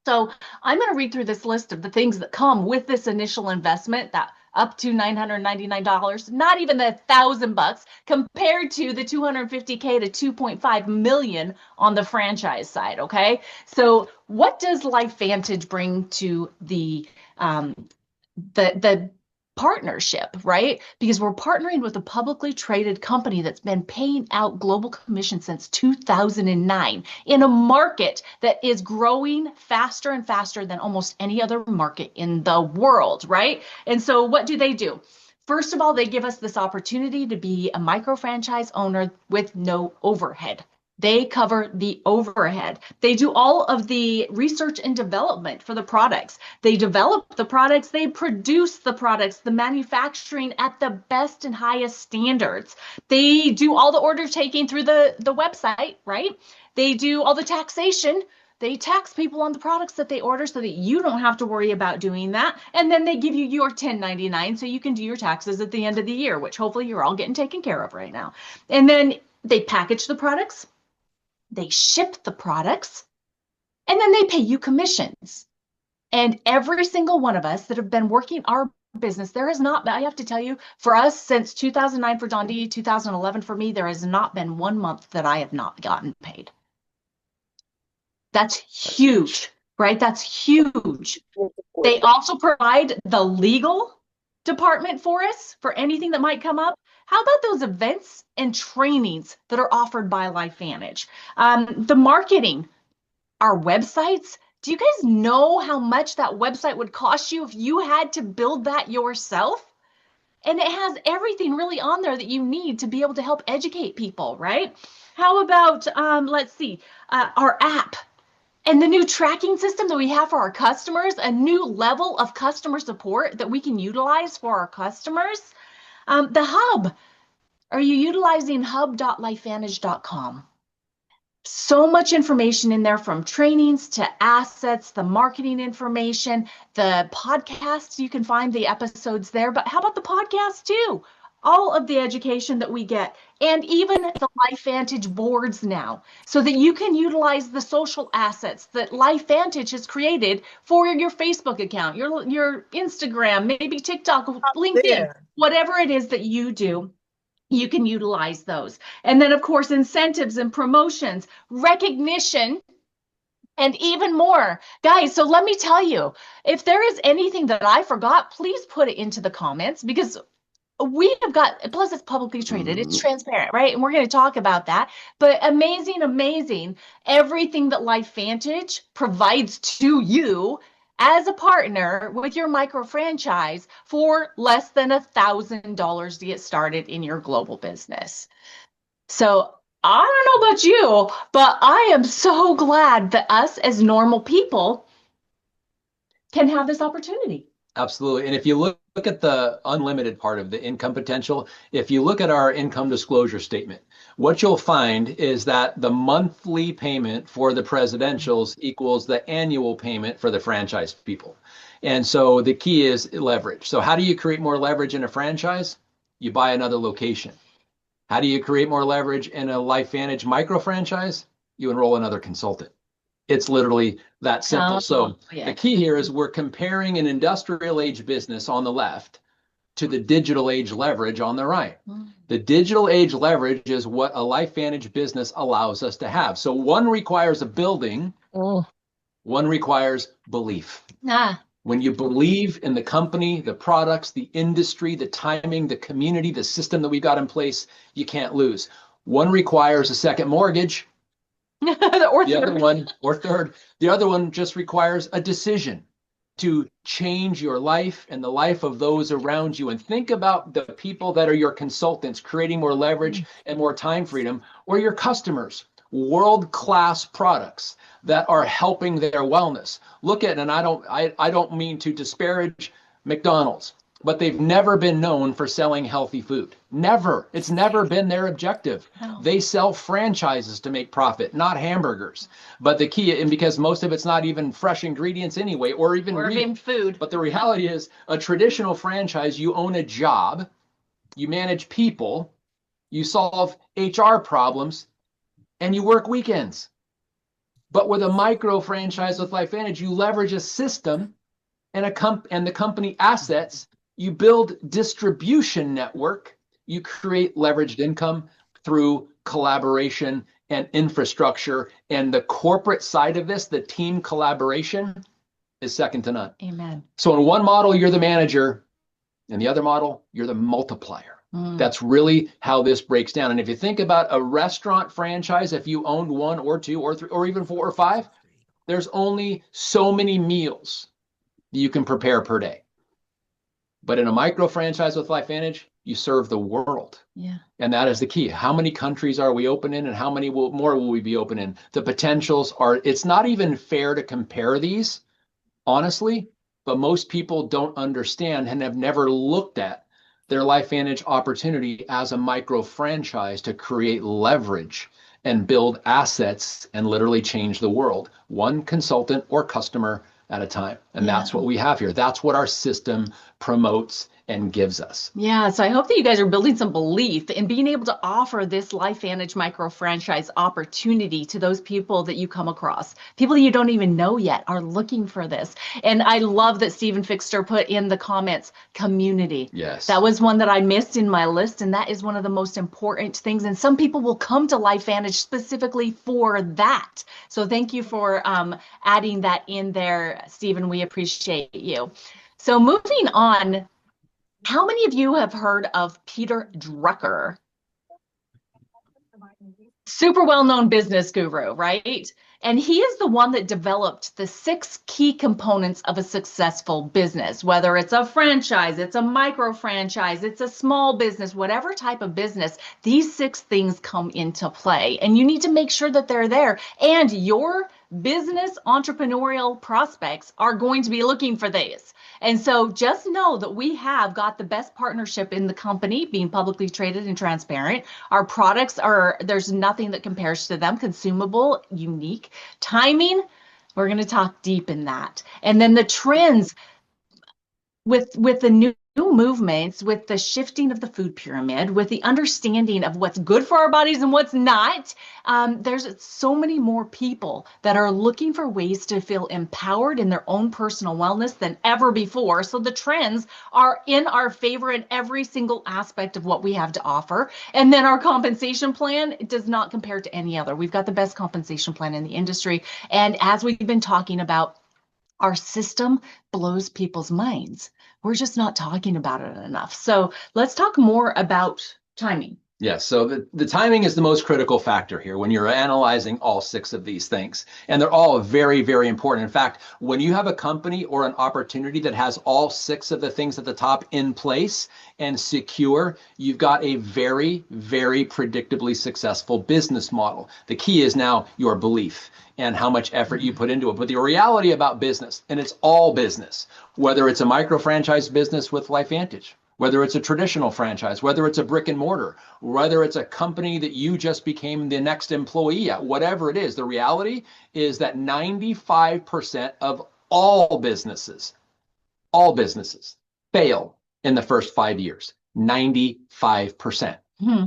So I'm going to read through this list of the things that come with this initial investment, that up to $999, not even $1,000 compared to the $250K to $2.5 million on the franchise side. Okay, so what does LifeVantage bring to the partnership, right? Because we're partnering with a publicly traded company that's been paying out global commission since 2009 in a market that is growing faster and faster than almost any other market in the world, right? And so what do? First of all, they give us this opportunity to be a micro franchise owner with no overhead. They cover the overhead. They do all of the research and development for the products. They develop the products, they produce the products, the manufacturing at the best and highest standards. They do all the order taking through the website, right? They do all the taxation. They tax people on the products that they order so that you don't have to worry about doing that. And then they give you your 1099 so you can do your taxes at the end of the year, which hopefully you're all getting taken care of right now. And then they package the products. They ship the products, and then they pay you commissions. And every single one of us that have been working our business, there has not been, I have to tell you, for us since 2009 for Dondee, 2011 for me, there has not been 1 month that I have not gotten paid. That's huge, right? That's huge. They also provide the legal department for us for anything that might come up. How about those events and trainings that are offered by LifeVantage? The marketing, our websites. Do you guys know how much that website would cost you if you had to build that yourself? And it has everything really on there that you need to be able to help educate people, right? How about, let's see, our app and the new tracking system that we have for our customers, a new level of customer support that we can utilize for our customers. The hub, are you utilizing hub.lifevantage.com? So much information in there, from trainings to assets, the marketing information, the podcasts, you can find the episodes there. But how about the podcast too? All of the education that we get, and even the LifeVantage boards now, so that you can utilize the social assets that LifeVantage has created for your Facebook account, your Instagram, maybe TikTok, LinkedIn, whatever it is that you do. You can utilize those. And then, of course, incentives and promotions, recognition, and even more. Guys, so let me tell you, if there is anything that I forgot, please put it into the comments, because we have got, plus it's publicly traded, it's transparent, right? And we're going to talk about that. But amazing, amazing, everything that LifeVantage provides to you as a partner with your micro franchise for less than $1,000 to get started in your global business. So I don't know about you, but I am so glad that us as normal people can have this opportunity. Absolutely. And if you look at the unlimited part of the income potential, if you look at our income disclosure statement, what you'll find is that the monthly payment for the presidentials equals the annual payment for the franchise people. And so the key is leverage. So how do you create more leverage in a franchise? You buy another location. How do you create more leverage in a LifeVantage micro franchise? You enroll another consultant. It's literally that simple. The key here is we're comparing an industrial age business on the left to the digital age leverage on the right. The digital age leverage is what a LifeVantage business allows us to have. So one requires a building, one requires belief. When you believe in the company, the products, the industry, the timing, the community, the system that we've got in place, you can't lose. One requires a second mortgage. The other one just requires a decision to change your life and the life of those around you. And think about the people that are your consultants, creating more leverage and more time freedom, or your customers, world-class products that are helping their wellness. Look at, and I don't mean to disparage McDonald's, but they've never been known for selling healthy food. Never. It's never been their objective. No. They sell franchises to make profit, not hamburgers. But the key, and because most of it's not even fresh ingredients anyway, or even food. But the reality is, a traditional franchise, you own a job, you manage people, you solve HR problems, and you work weekends. But with a micro franchise with LifeVantage, you leverage a system and the company assets. You build distribution network, you create leveraged income through collaboration and infrastructure. And the corporate side of this, the team collaboration, is second to none. Amen. So in one model, you're the manager. In the other model, you're the multiplier. That's really how this breaks down. And if you think about a restaurant franchise, if you owned 1 or 2 or 3 or even 4 or 5, there's only so many meals that you can prepare per day. But in a micro franchise with LifeVantage, you serve the world. Yeah. And that is the key. How many countries are we open in, and how many more will we be open in? The potentials are, it's not even fair to compare these, honestly, but most people don't understand and have never looked at their LifeVantage opportunity as a micro franchise to create leverage and build assets and literally change the world, one consultant or customer at a time. And that's what we have here. That's what our system promotes, and gives us. Yeah, so I hope that you guys are building some belief in being able to offer this LifeVantage micro franchise opportunity to those people that you come across. People you don't even know yet are looking for this. And I love that Stephen Fixter put in the comments, community. Yes. That was one that I missed in my list, and that is one of the most important things. And some people will come to LifeVantage specifically for that. So thank you for adding that in there, Stephen. We appreciate you. So moving on, how many of you have heard of Peter Drucker? Super well-known business guru, right? And he is the one that developed the 6 key components of a successful business, whether it's a franchise, it's a micro franchise, it's a small business, whatever type of business, these 6 things come into play. And you need to make sure that they're there. And your business entrepreneurial prospects are going to be looking for these. And so just know that we have got the best partnership in the company, being publicly traded and transparent. Our products are, there's nothing that compares to them, consumable, unique. Timing, we're going to talk deep in that. And then the trends with the new movements, with the shifting of the food pyramid, with the understanding of what's good for our bodies and what's not, there's so many more people that are looking for ways to feel empowered in their own personal wellness than ever before. So the trends are in our favor in every single aspect of what we have to offer. And then our compensation plan does not compare to any other. We've got the best compensation plan in the industry. And as we've been talking about, our system blows people's minds. We're just not talking about it enough. So let's talk more about timing. Yes, so the timing is the most critical factor here when you're analyzing all 6 of these things. And they're all very, very important. In fact, when you have a company or an opportunity that has all 6 of the things at the top in place and secure, you've got a very, very predictably successful business model. The key is now your belief and how much effort you put into it. But the reality about business, and it's all business, whether it's a micro franchise business with LifeVantage, whether it's a traditional franchise, whether it's a brick and mortar, whether it's a company that you just became the next employee at, whatever it is, the reality is that 95% of all businesses fail in the first 5 years. 95%.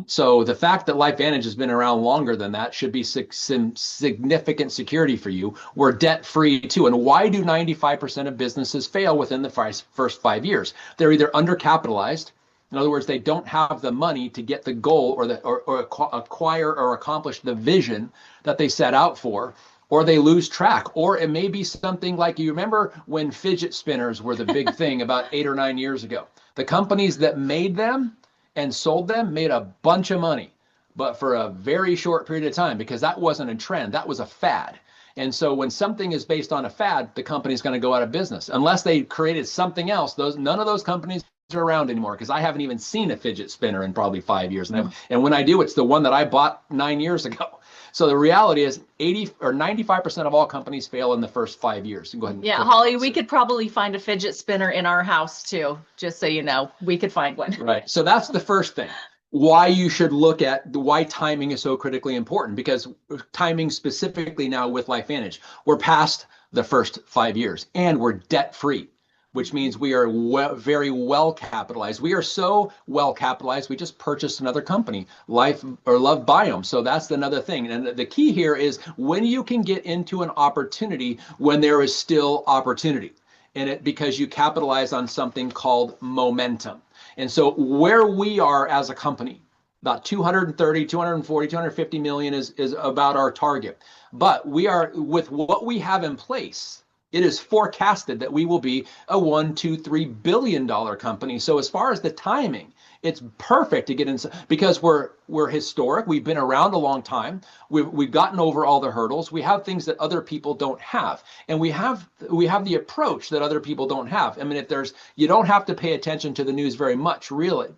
So the fact that LifeVantage has been around longer than that should be some significant security for you. We're debt-free too. And why do 95% of businesses fail within the first 5 years? They're either undercapitalized. In other words, they don't have the money to get the goal or acquire or accomplish the vision that they set out for, or they lose track. Or it may be something like, you remember when fidget spinners were the big thing about 8 or 9 years ago. The companies that made them and sold them made a bunch of money, but for a very short period of time, because that wasn't a trend, that was a fad. And so when something is based on a fad, the company's going to go out of business unless they created something else. None of those companies are around anymore, because I haven't even seen a fidget spinner in probably 5 years. And when I do, it's the one that I bought 9 years ago. So the reality is 80 or 95% of all companies fail in the first 5 years. Go ahead. Yeah, Holly, we could probably find a fidget spinner in our house too, just so you know. We could find one. Right. So that's the first thing. Why you should look at why timing is so critically important, because timing specifically now with LifeVantage, we're past the first 5 years and we're debt free, which means we are very well capitalized. We are so well capitalized, we just purchased another company, Love Biome. So that's another thing. And the key here is when you can get into an opportunity when there is still opportunity in it, because you capitalize on something called momentum. And so where we are as a company, about 230, 240, 250 million is about our target. But we are, with what we have in place, it is forecasted that we will be a $1, $2, $3 billion company. So as far as the timing, it's perfect to get in, because we're historic. We've been around a long time. We've gotten over all the hurdles. We have things that other people don't have, and we have the approach that other people don't have. I mean, you don't have to pay attention to the news very much, really,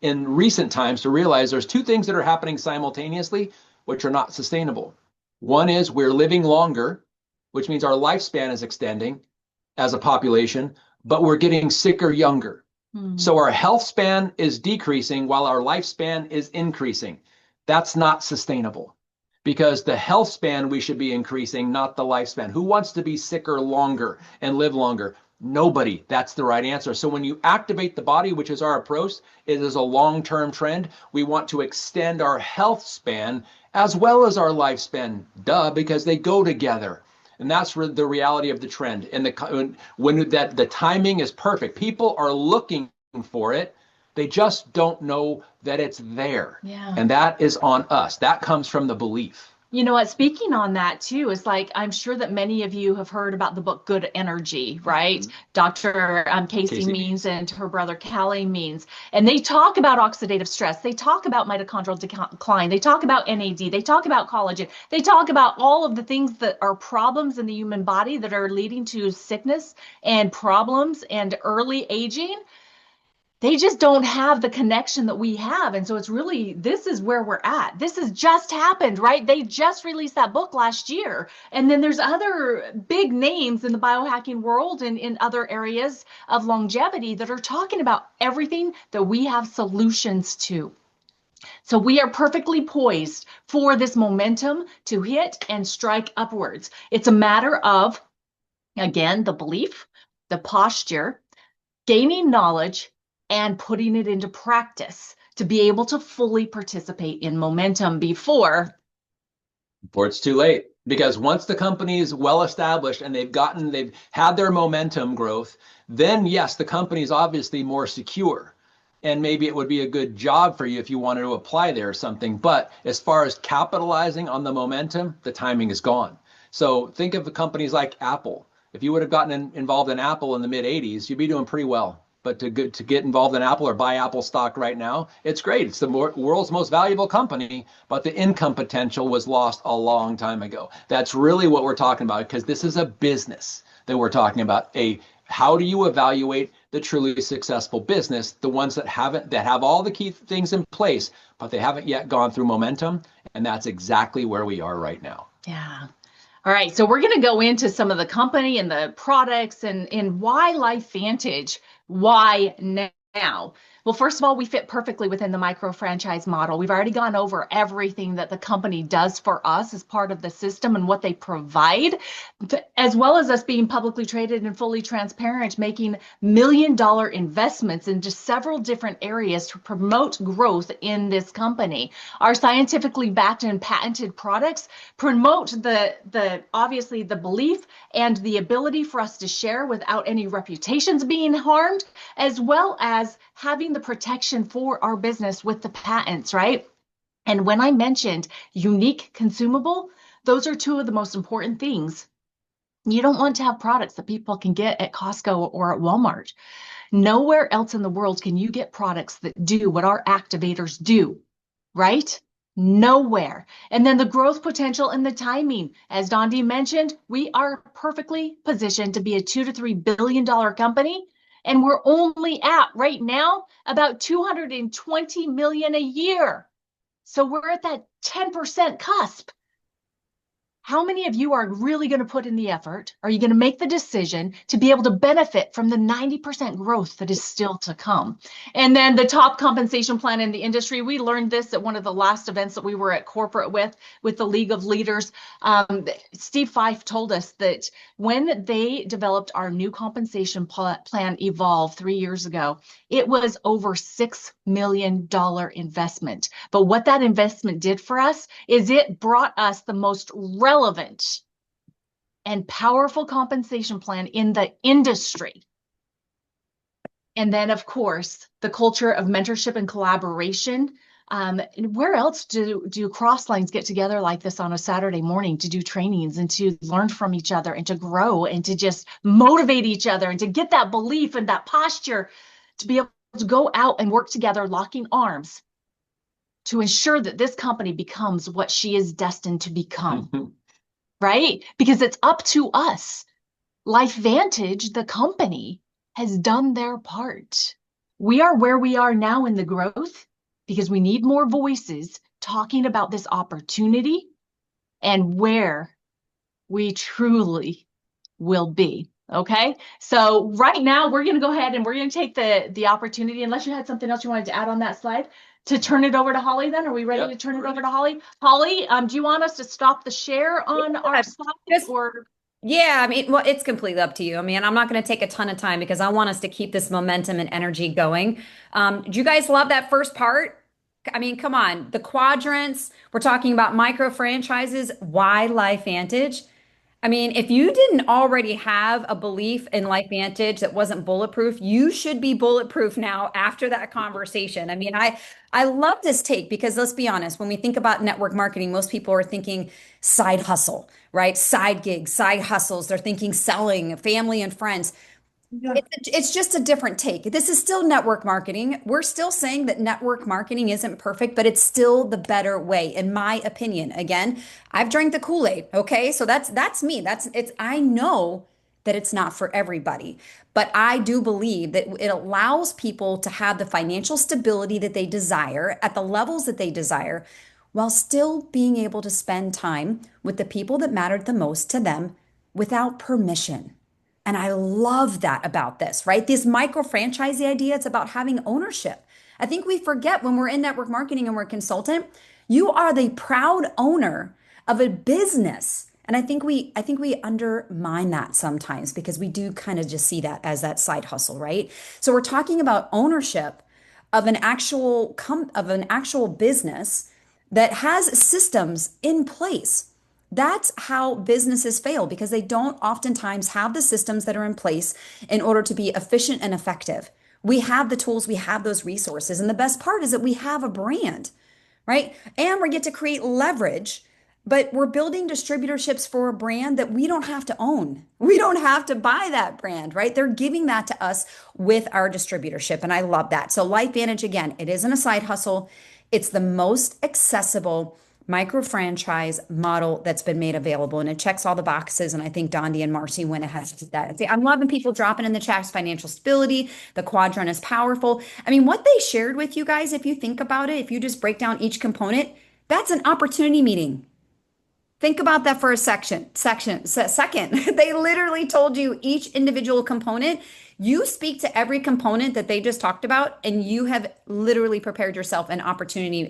in recent times to realize there's 2 things that are happening simultaneously, which are not sustainable. One is we're living longer, which means our lifespan is extending as a population, but we're getting sicker younger. So our health span is decreasing while our lifespan is increasing. That's not sustainable, because the health span we should be increasing, not the lifespan. Who wants to be sicker longer and live longer? Nobody. That's the right answer. So when you activate the body, which is our approach, it is a long-term trend. We want to extend our health span as well as our lifespan, because they go together. And that's the reality of the trend. And the timing is perfect. People are looking for it. They just don't know that it's there. Yeah. And that is on us. That comes from the belief. You know what, speaking on that too, is like, I'm sure that many of you have heard about the book Good Energy, right? Mm-hmm. Dr. Casey Means and her brother Callie Means. And they talk about oxidative stress. They talk about mitochondrial decline. They talk about NAD. They talk about collagen. They talk about all of the things that are problems in the human body that are leading to sickness and problems and early aging. They just don't have the connection that we have. And so it's really, this is where we're at. This has just happened, right? They just released that book last year. And then there's other big names in the biohacking world and in other areas of longevity that are talking about everything that we have solutions to. So we are perfectly poised for this momentum to hit and strike upwards. It's a matter of, again, the belief, the posture, gaining knowledge, and putting it into practice to be able to fully participate in momentum before it's too late. Because once the company is well established and they've had their momentum growth, then yes, the company is obviously more secure. And maybe it would be a good job for you if you wanted to apply there or something. But as far as capitalizing on the momentum, the timing is gone. So think of the companies like Apple. If you would have gotten involved in Apple in the mid 80s, you'd be doing pretty well. But to get involved in Apple or buy Apple stock right now, it's great. It's the world's most valuable company, but the income potential was lost a long time ago. That's really what we're talking about, because this is a business that we're talking about. How do you evaluate the truly successful business, the ones that have all the key things in place, but they haven't yet gone through momentum? And that's exactly where we are right now. Yeah. All right, so we're going to go into some of the company and the products and why LifeVantage, why now? Well, first of all, we fit perfectly within the micro franchise model. We've already gone over everything that the company does for us as part of the system and what they provide, as well as us being publicly traded and fully transparent, making $1 million investments into several different areas to promote growth in this company. Our scientifically backed and patented products promote obviously the belief and the ability for us to share without any reputations being harmed, as well as having the protection for our business with the patents, right? And when I mentioned unique consumable, those are two of the most important things. You don't want to have products that people can get at Costco or at Walmart. Nowhere else in the world can you get products that do what our activators do, right? Nowhere. And then the growth potential and the timing. As Dondee mentioned, we are perfectly positioned to be a $2 to $3 billion company. And we're only at right now about 220 million a year. So we're at that 10% cusp. How many of you are really going to put in the effort? Are you going to make the decision to be able to benefit from the 90% growth that is still to come? And then the top compensation plan in the industry, we learned this at one of the last events that we were at corporate with the League of Leaders. Steve Fife told us that when they developed our new compensation plan Evolve 3 years ago, it was over $6 million investment. But what that investment did for us is it brought us the most relevant and powerful compensation plan in the industry. And then, of course, the culture of mentorship and collaboration. Where else do cross lines get together like this on a Saturday morning to do trainings and to learn from each other and to grow and to just motivate each other and to get that belief and that posture to be able to go out and work together, locking arms to ensure that this company becomes what she is destined to become, right? Because it's up to us. LifeVantage, the company, has done their part. We are where we are now in the growth because we need more voices talking about this opportunity and where we truly will be. Okay, so right now we're going to go ahead and we're going to take the opportunity, unless you had something else you wanted to add on that slide, to turn it over to Holly. Then are we ready to turn it over to Holly? Holly, do you want us to stop the share on our slide or? Yeah, I mean, well, it's completely up to you. I mean, I'm not going to take a ton of time because I want us to keep this momentum and energy going. Do you guys love that first part? I mean, come on, the quadrants, we're talking about micro franchises. Why LifeVantage? I mean, if you didn't already have a belief in LifeVantage that wasn't bulletproof, you should be bulletproof now after that conversation. I mean, I love this take because let's be honest, when we think about network marketing, most people are thinking side hustle, right? Side gigs, side hustles. They're thinking selling, family and friends. It's just a different take. This is still network marketing. We're still saying that network marketing isn't perfect, but it's still the better way, in my opinion. Again, I've drank the Kool-Aid. Okay, so that's me. That's it's. I know that it's not for everybody, but I do believe that it allows people to have the financial stability that they desire at the levels that they desire, while still being able to spend time with the people that mattered the most to them without permission. And I love that about this, right? This micro franchisee idea, it's about having ownership. I think we forget when we're in network marketing and we're a consultant, you are the proud owner of a business. And I think we undermine that sometimes because we do kind of just see that as that side hustle, right? So we're talking about ownership of an actual business that has systems in place. That's how businesses fail because they don't oftentimes have the systems that are in place in order to be efficient and effective. We have the tools, we have those resources. And the best part is that we have a brand, right? And we get to create leverage, but we're building distributorships for a brand that we don't have to own. We don't have to buy that brand, right? They're giving that to us with our distributorship. And I love that. So, LifeVantage, again, it isn't a side hustle, it's the most accessible micro franchise model that's been made available, and it checks all the boxes. And I think Dondee and Marci went ahead and did that. I'm loving people dropping in the chats. Financial stability, the quadrant is powerful. I mean, what they shared with you guys, if you think about it, if you just break down each component, that's an opportunity meeting. Think about that for a second. They literally told you each individual component. You speak to every component that they just talked about, and you have literally prepared yourself an opportunity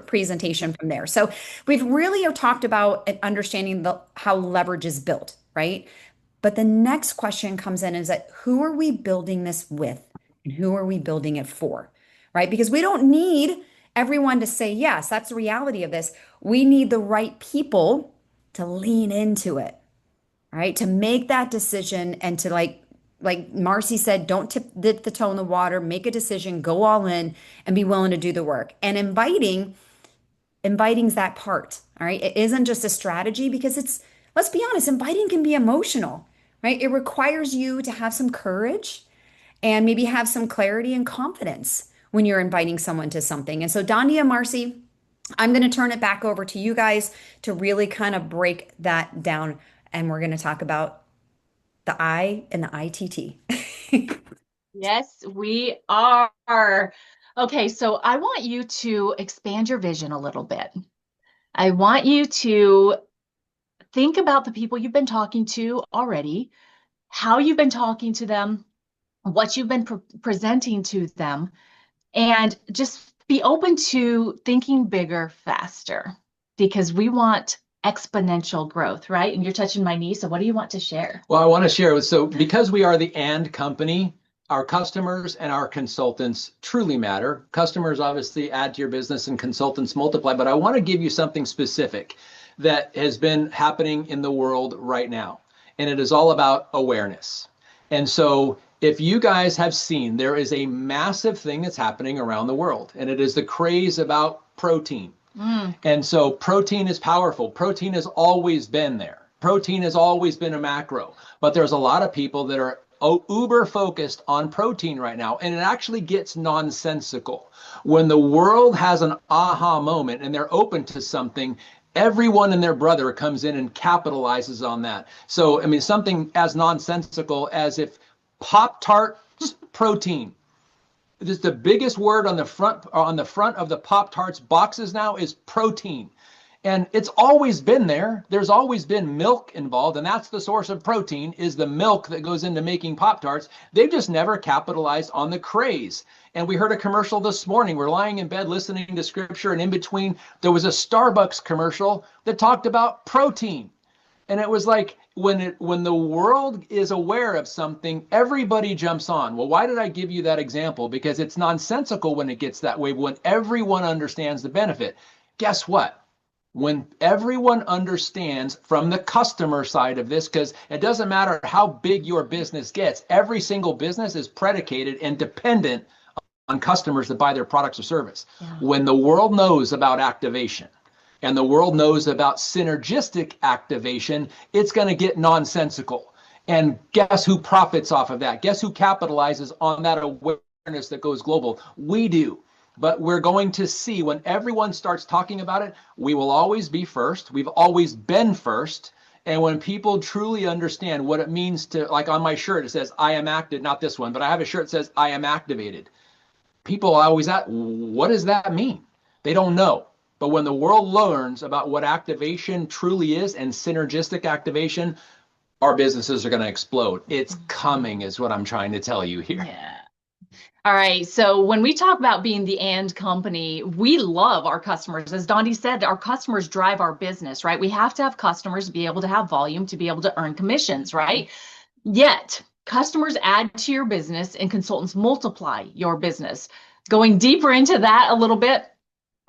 presentation from there. So we've really talked about understanding how leverage is built, right? But the next question comes in is that who are we building this with, and who are we building it for, right? Because we don't need everyone to say yes. That's the reality of this. We need the right people to lean into it, right? To make that decision and to like Marci said, don't dip the toe in the water, make a decision, go all in and be willing to do the work. And inviting's that part, all right? It isn't just a strategy because let's be honest, inviting can be emotional, right? It requires you to have some courage and maybe have some clarity and confidence when you're inviting someone to something. And so, Dondee and Marci, I'm going to turn it back over to you guys to really kind of break that down. And we're going to talk about the I and the I.T.T. Yes, we are. Okay, so I want you to expand your vision a little bit. I want you to think about the people you've been talking to already, how you've been talking to them, what you've been presenting to them, and just be open to thinking bigger, faster, because we want exponential growth, right? And you're touching my knee. So what do you want to share? Well, I want to share. So because we are the and company, our customers and our consultants truly matter. Customers obviously add to your business and consultants multiply, but I want to give you something specific that has been happening in the world right now. And it is all about awareness. And so if you guys have seen, there is a massive thing that's happening around the world, and it is the craze about protein. And so protein is powerful. Protein has always been there. Protein has always been a macro, but there's a lot of people that are uber focused on protein right now, and it actually gets nonsensical. When the world has an aha moment and they're open to something, everyone and their brother comes in and capitalizes on that. So, I mean, something as nonsensical as if Pop-Tarts protein. This is the biggest word on the front of the Pop-Tarts boxes now is protein. And it's always been there. There's always been milk involved, and that's the source of protein, is the milk that goes into making Pop-Tarts. They've just never capitalized on the craze. And we heard a commercial this morning. We're lying in bed listening to scripture, and in between, there was a Starbucks commercial that talked about protein. And it was like when the world is aware of something, everybody jumps on. Well, why did I give you that example? Because it's nonsensical when it gets that way, when everyone understands the benefit. Guess what? When everyone understands from the customer side of this, because it doesn't matter how big your business gets, every single business is predicated and dependent on customers that buy their products or service. Yeah. When the world knows about activation, and the world knows about synergistic activation, it's going to get nonsensical. And guess who profits off of that? Guess who capitalizes on that awareness that goes global? We do. But we're going to see when everyone starts talking about it, we will always be first. We've always been first. And when people truly understand what it means to, like on my shirt, it says, I am active, not this one, but I have a shirt that says, I am activated. People always ask, what does that mean? They don't know. But when the world learns about what activation truly is and synergistic activation, our businesses are going to explode. It's coming is what I'm trying to tell you here. Yeah. All right. So when we talk about being the and company, we love our customers. As Dondee said, our customers drive our business, right? We have to have customers to be able to have volume, to be able to earn commissions, right? Yet customers add to your business and consultants multiply your business. Going deeper into that a little bit,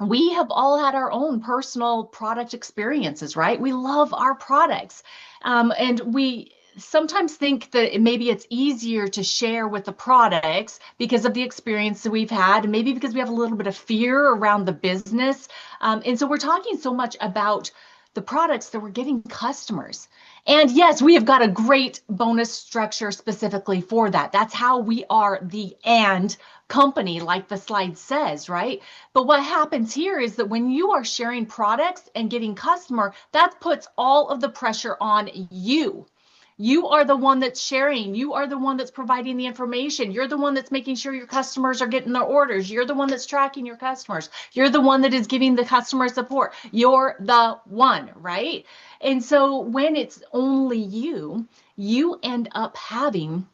we have all had our own personal product experiences, right? We love our products. And we sometimes think that maybe it's easier to share with the products because of the experience that we've had, and maybe because we have a little bit of fear around the business. And so we're talking so much about the products that we're giving customers. And yes, we have got a great bonus structure specifically for that. That's how we are the and company, like the slide says, right? But what happens here is that when you are sharing products and getting customer, that puts all of the pressure on you. You are the one that's sharing. You are the one that's providing the information. You're the one that's making sure your customers are getting their orders. You're the one that's tracking your customers. You're the one that is giving the customer support. You're the one, right? And so when it's only you, you end up having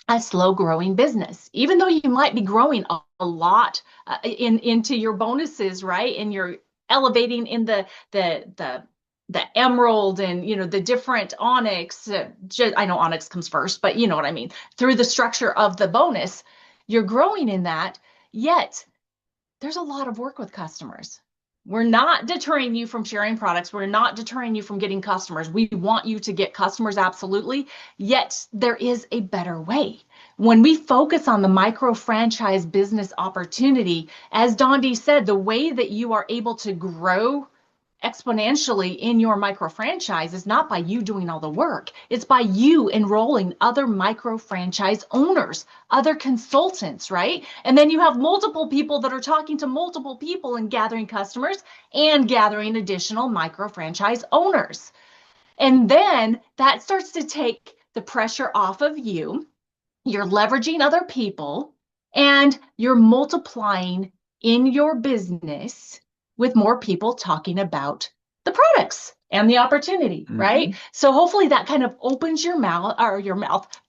a slow growing business, even though you might be growing a lot into your bonuses, right? And you're elevating in the emerald and, you know, the different onyx. I know onyx comes first, but you know what I mean. Through the structure of the bonus, you're growing in that. Yet there's a lot of work with customers. We're not deterring you from sharing products. We're not deterring you from getting customers. We want you to get customers, absolutely. Yet there is a better way. When we focus on the micro franchise business opportunity, as Dondee said, the way that you are able to grow exponentially in your micro franchise is not by you doing all the work. It's by you enrolling other micro franchise owners, other consultants, right? And then you have multiple people that are talking to multiple people and gathering customers and gathering additional micro franchise owners. And then that starts to take the pressure off of you. You're leveraging other people and you're multiplying in your business with more people talking about the products and the opportunity, right? So hopefully that kind of opens your mouth,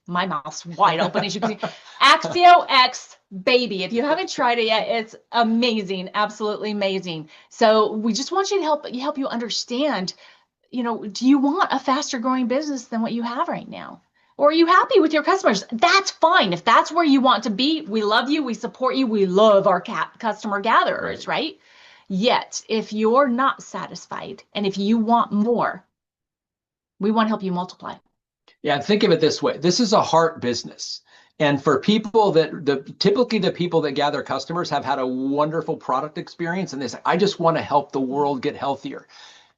my mouth's wide open, as you can see. Axio X baby. If you haven't tried it yet, it's amazing, absolutely amazing. So we just want you to help you understand, you know, do you want a faster growing business than what you have right now? Or are you happy with your customers? That's fine. If that's where you want to be, we love you, we support you, we love our customer gatherers, right? Yet, if you're not satisfied and if you want more, we want to help you multiply. Yeah, think of it this way. This is a heart business. And for people typically the people that gather customers have had a wonderful product experience and they say, I just want to help the world get healthier.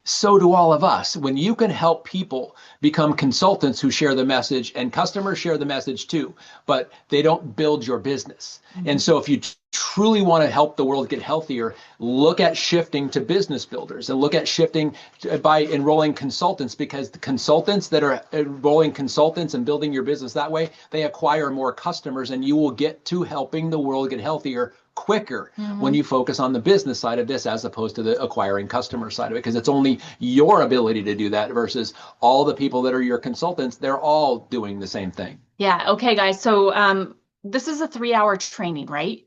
So do all of us. When you can help people become consultants who share the message, and customers share the message too, but they don't build your business. And so if you truly want to help the world get healthier, look at shifting to business builders and look at shifting by enrolling consultants, because the consultants that are enrolling consultants and building your business that way, they acquire more customers and you will get to helping the world get healthier quicker when you focus on the business side of this as opposed to the acquiring customer side of it, because it's only your ability to do that versus all the people that are your consultants. They're all doing the same thing. Yeah. Okay, guys. So this is a 3-hour training, right?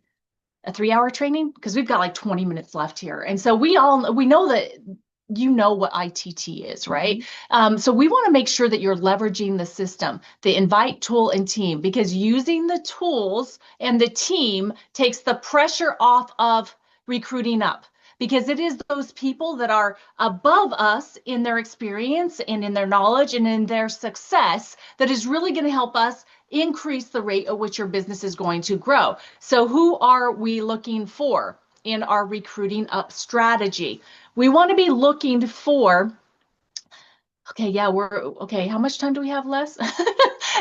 A 3-hour training, because we've got like 20 minutes left here. And so we know that you know what ITT is, right? So we want to make sure that you're leveraging the system, the invite tool and team, because using the tools and the team takes the pressure off of recruiting up. Because it is those people that are above us in their experience and in their knowledge and in their success that is really going to help us increase the rate at which your business is going to grow. So who are we looking for in our recruiting up strategy? We want to be looking for, okay, yeah, okay, how much time do we have, Les?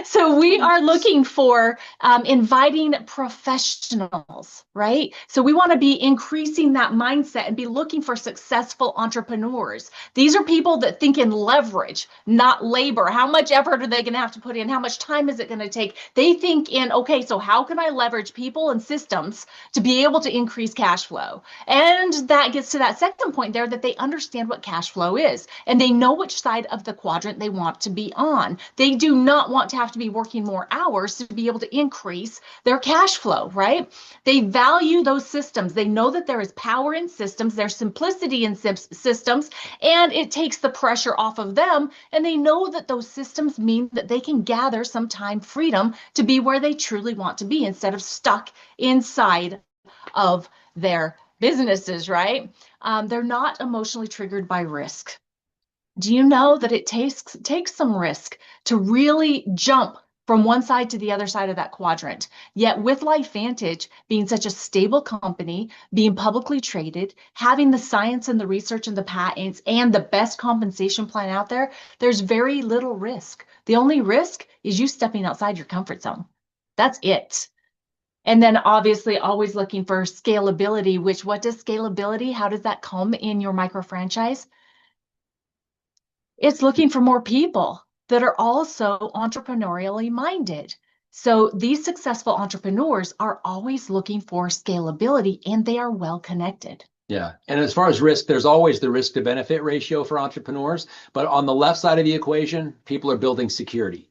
So we are looking for inviting professionals, right? So we want to be increasing that mindset and be looking for successful entrepreneurs. These are people that think in leverage, not labor. How much effort are they going to have to put in? How much time is it going to take? They think in, okay, so how can I leverage people and systems to be able to increase cash flow? And that gets to that second point there, that they understand what cash flow is and they know which side of the quadrant they want to be on. They do not want to have to be working more hours to be able to increase their cash flow, right? They value those systems. They know that there is power in systems, there's simplicity in systems, and it takes the pressure off of them. And they know that those systems mean that they can gather some time freedom to be where they truly want to be instead of stuck inside of their businesses, right? They're not emotionally triggered by risk. Do you know that it takes some risk to really jump from one side to the other side of that quadrant? Yet with LifeVantage being such a stable company, being publicly traded, having the science and the research and the patents and the best compensation plan out there, there's very little risk. The only risk is you stepping outside your comfort zone. That's it. And then obviously always looking for scalability, which what does scalability, how does that come in your micro franchise? It's looking for more people that are also entrepreneurially minded. So these successful entrepreneurs are always looking for scalability and they are well connected. Yeah. And as far as risk, there's always the risk to benefit ratio for entrepreneurs. But on the left side of the equation, people are building security.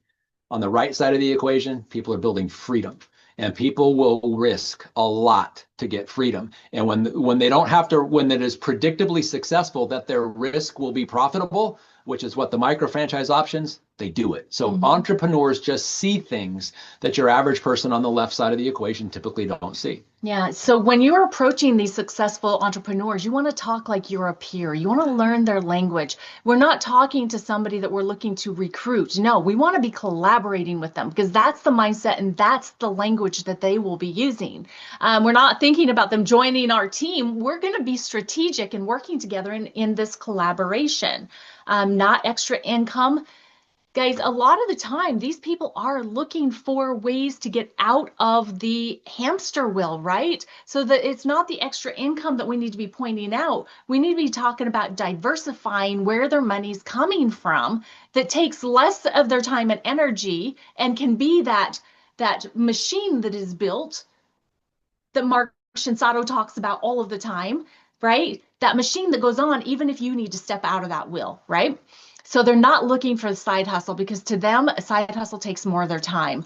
On the right side of the equation, people are building freedom. And people will risk a lot to get freedom. And when they don't have to, when it is predictably successful that their risk will be profitable, which is what the micro franchise options, they do it. So entrepreneurs just see things that your average person on the left side of the equation typically don't see. Yeah. So when you're approaching these successful entrepreneurs, you want to talk like you're a peer. You want to learn their language. We're not talking to somebody that we're looking to recruit. No, we want to be collaborating with them because that's the mindset and that's the language that they will be using. We're not thinking about them joining our team. We're going to be strategic and working together in this collaboration, not extra income. Guys, a lot of the time, these people are looking for ways to get out of the hamster wheel, right? So that it's not the extra income that we need to be pointing out. We need to be talking about diversifying where their money's coming from that takes less of their time and energy and can be that machine that is built that Mark Shinsato talks about all of the time, right? That machine that goes on even if you need to step out of that wheel, right? So they're not looking for the side hustle because to them, a side hustle takes more of their time,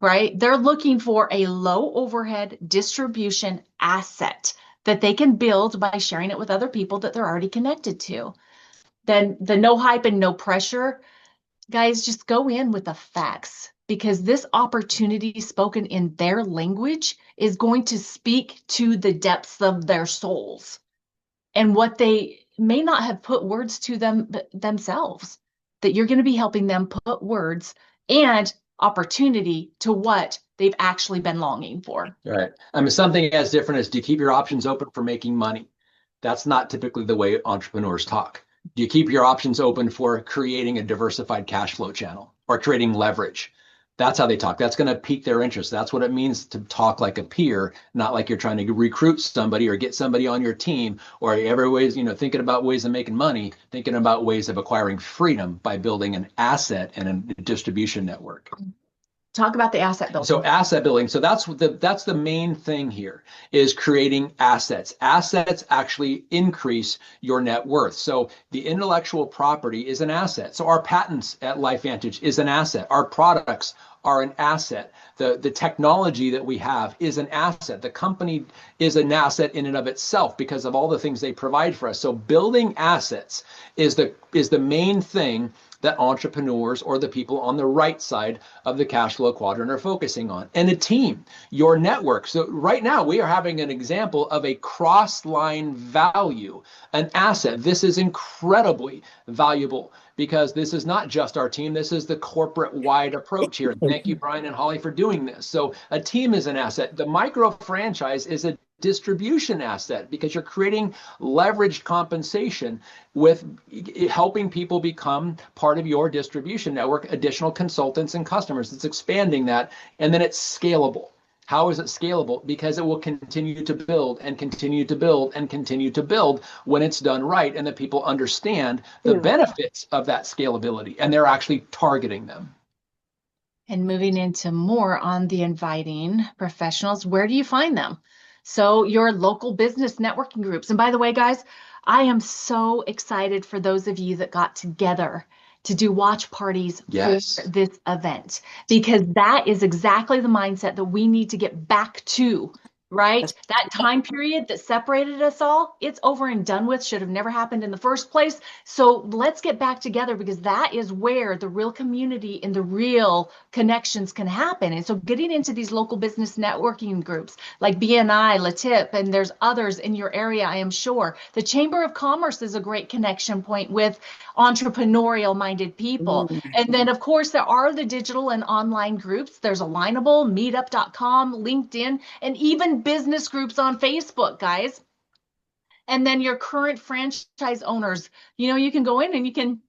right? They're looking for a low overhead distribution asset that they can build by sharing it with other people that they're already connected to. Then the no hype and no pressure, guys, just go in with the facts because this opportunity spoken in their language is going to speak to the depths of their souls and what they may not have put words to themselves, that you're going to be helping them put words and opportunity to what they've actually been longing for. Right. I mean, something as different as do you keep your options open for making money? That's not typically the way entrepreneurs talk. Do you keep your options open for creating a diversified cash flow channel or creating leverage? That's how they talk. That's going to pique their interest. That's what it means to talk like a peer, not like you're trying to recruit somebody or get somebody on your team or every ways, thinking about ways of making money, thinking about ways of acquiring freedom by building an asset and a distribution network. Talk about the asset building. So asset building. So that's the main thing here is creating assets. Assets actually increase your net worth. So the intellectual property is an asset. So our patents at LifeVantage is an asset. Our products are an asset. The technology that we have is an asset. The company is an asset in and of itself because of all the things they provide for us. So building assets is the main thing that entrepreneurs or the people on the right side of the cash flow quadrant are focusing on. And a team, your network. So right now we are having an example of a cross-line value, an asset. This is incredibly valuable because this is not just our team. This is the corporate wide approach here. Thank you, Brian and Holly, for doing this. So a team is an asset. The micro franchise is a distribution asset because you're creating leveraged compensation with helping people become part of your distribution network, additional consultants and customers. It's expanding that, and then it's scalable. How is it scalable? Because it will continue to build and continue to build and continue to build when it's done right, and that people understand the benefits of that scalability and they're actually targeting them. And moving into more on the inviting professionals, where do you find them? So your local business networking groups. And by the way, guys, I am so excited for those of you that got together to do watch parties for this event, because that is exactly the mindset that we need to get back to, right? That time period that separated us all, it's over and done with, should have never happened in the first place. So let's get back together, because that is where the real community and the real connections can happen. And so getting into these local business networking groups like BNI, LaTip, and there's others in your area, I am sure. The Chamber of Commerce is a great connection point with entrepreneurial minded people. And then of course there are the digital and online groups. There's Alignable, meetup.com, LinkedIn, and even business groups on Facebook, guys. And then your current franchise owners, you can go in and you can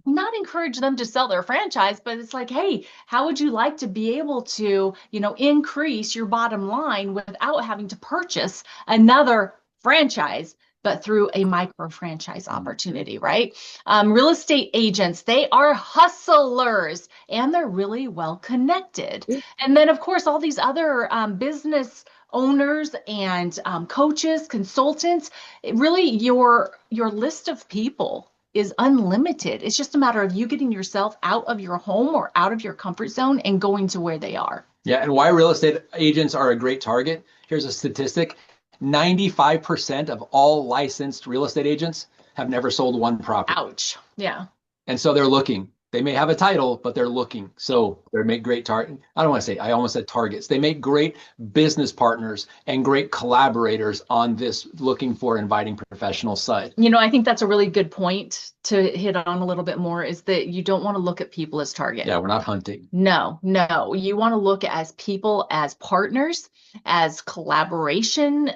not encourage them to sell their franchise, but it's like, hey, how would you like to be able to, increase your bottom line without having to purchase another franchise, but through a micro franchise opportunity, right? Real estate agents, they are hustlers and they're really well connected. And then of course, all these other business owners and coaches, consultants, really your list of people is unlimited. It's just a matter of you getting yourself out of your home or out of your comfort zone and going to where they are. Yeah, and why real estate agents are a great target. Here's a statistic. 95% of all licensed real estate agents have never sold one property. Ouch. Yeah. And so they're looking. They may have a title, but they're looking. So they make great I almost said targets. They make great business partners and great collaborators on this looking for inviting professional side. I think that's a really good point to hit on a little bit more, is that you don't want to look at people as targets. Yeah, we're not hunting. No. You want to look at people as partners, as collaboration,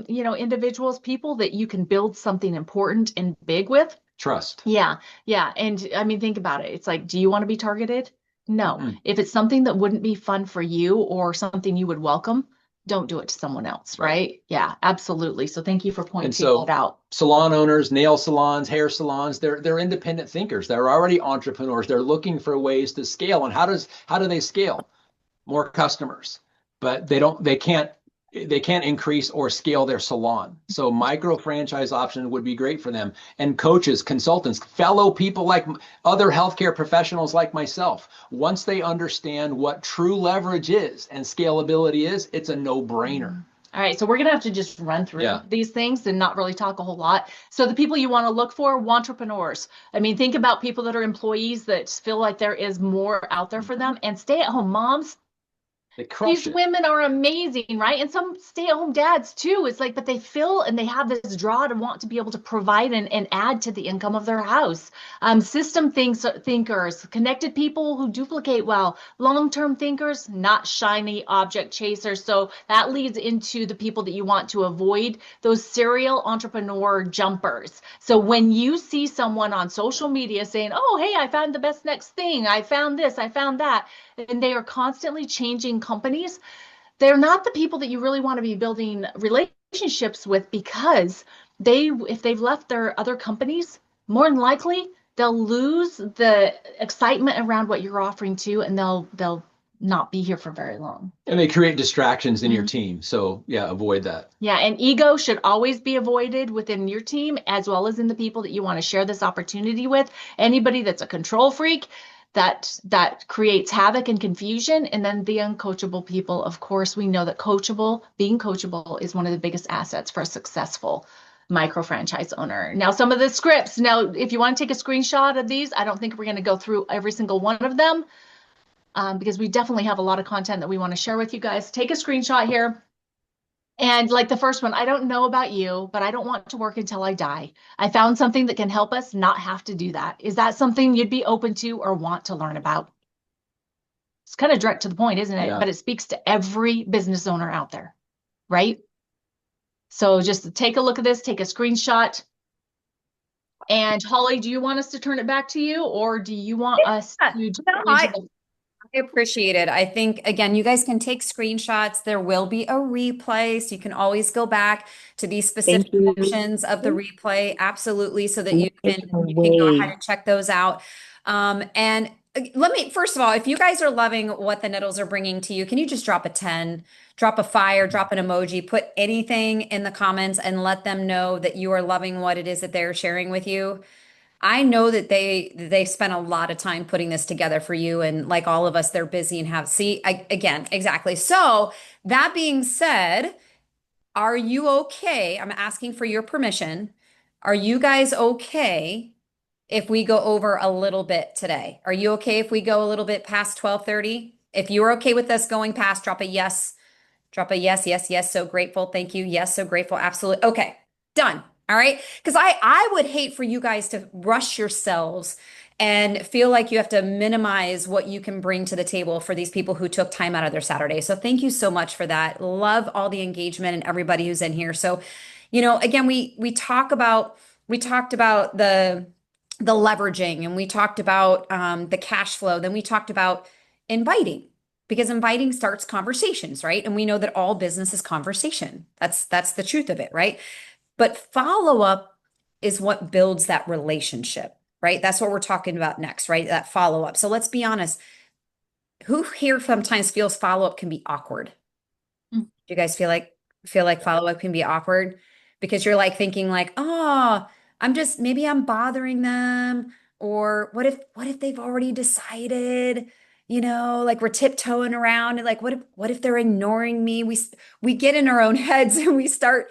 individuals, people that you can build something important and big with. Trust. Yeah. And I mean, think about it. It's like, do you want to be targeted? No. Mm-hmm. If it's something that wouldn't be fun for you or something you would welcome, don't do it to someone else, right? Yeah, absolutely. So thank you for pointing that out. Salon owners, nail salons, hair salons, they're independent thinkers. They're already entrepreneurs. They're looking for ways to scale. And how do they scale? More customers. But they can't increase or scale their salon. So micro franchise option would be great for them. And coaches, consultants, fellow people like other healthcare professionals like myself, once they understand what true leverage is and scalability is, it's a no-brainer. All right, so we're going to have to just run through these things and not really talk a whole lot. So the people you want to look for, entrepreneurs. I mean, think about people that are employees that feel like there is more out there for them, and stay-at-home moms. These women are amazing, right? And some stay-at-home dads too. It's like, but they feel and they have this draw to want to be able to provide and add to the income of their house. System thinkers, connected people who duplicate well, long-term thinkers, not shiny object chasers. So that leads into the people that you want to avoid, those serial entrepreneur jumpers. So when you see someone on social media saying, oh, hey, I found the best next thing, I found this, I found that, and they are constantly changing companies, they're not the people that you really want to be building relationships with, because if they've left their other companies, more than likely they'll lose the excitement around what you're offering to, and they'll not be here for very long. And they create distractions in your team. So yeah, avoid that. Yeah, and ego should always be avoided within your team, as well as in the people that you want to share this opportunity with. Anybody that's a control freak, that creates havoc and confusion. And then the uncoachable people, of course, we know that being coachable is one of the biggest assets for a successful micro franchise owner. Now, some of the scripts, now, if you want to take a screenshot of these, I don't think we're going to go through every single one of them, because we definitely have a lot of content that we want to share with you guys. Take a screenshot here. And like the first one, I don't know about you, but I don't want to work until I die. I found something that can help us not have to do that. Is that something you'd be open to or want to learn about? It's kind of direct to the point, isn't it? Yeah. But it speaks to every business owner out there, right? So just take a look at this, take a screenshot. And Holly, do you want us to turn it back to you, or do you want us to No, I appreciate it. I think, again, you guys can take screenshots. There will be a replay, so you can always go back to these specific sections of the replay, absolutely, so that you can go ahead and check those out. And let me, first of all, if you guys are loving what the Nettles are bringing to you, can you just drop a 10, drop a fire, drop an emoji, put anything in the comments and let them know that you are loving what it is that they're sharing with you? I know that they spent a lot of time putting this together for you, and like all of us, they're busy and again, exactly. So that being said, are you okay? I'm asking for your permission. Are you guys okay if we go over a little bit today? Are you okay if we go a little bit past 12:30? If you're okay with us going past, drop a yes. Drop a yes, yes, yes. So grateful. Thank you. Yes, so grateful. Absolutely. Okay, done. All right. Because I would hate for you guys to rush yourselves and feel like you have to minimize what you can bring to the table for these people who took time out of their Saturday. So thank you so much for that. Love all the engagement and everybody who's in here. So, again, we talked about the leveraging, and we talked about the cash flow. Then we talked about inviting, because inviting starts conversations, right? And we know that all business is conversation. That's the truth of it, right? But follow up is what builds that relationship, right? That's what we're talking about next, right? That follow up. So let's be honest. Who here sometimes feels follow up can be awkward? Do you guys feel like follow up can be awkward? Because you're like thinking like, oh, maybe I'm bothering them. Or what if they've already decided? Like we're tiptoeing around, and like, what if they're ignoring me? We get in our own heads and we start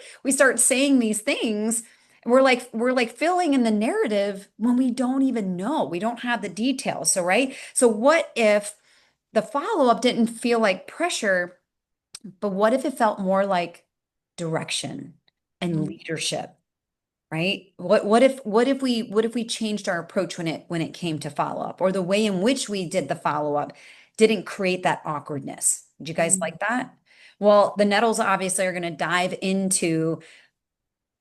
saying these things. We're like filling in the narrative when we don't even know. We don't have the details. So, right? So what if the follow-up didn't feel like pressure, but what if it felt more like direction and leadership? Right? What if we changed our approach when it came to follow-up, or the way in which we did the follow-up didn't create that awkwardness? Did you guys like that? Well, the Nettles obviously are going to dive into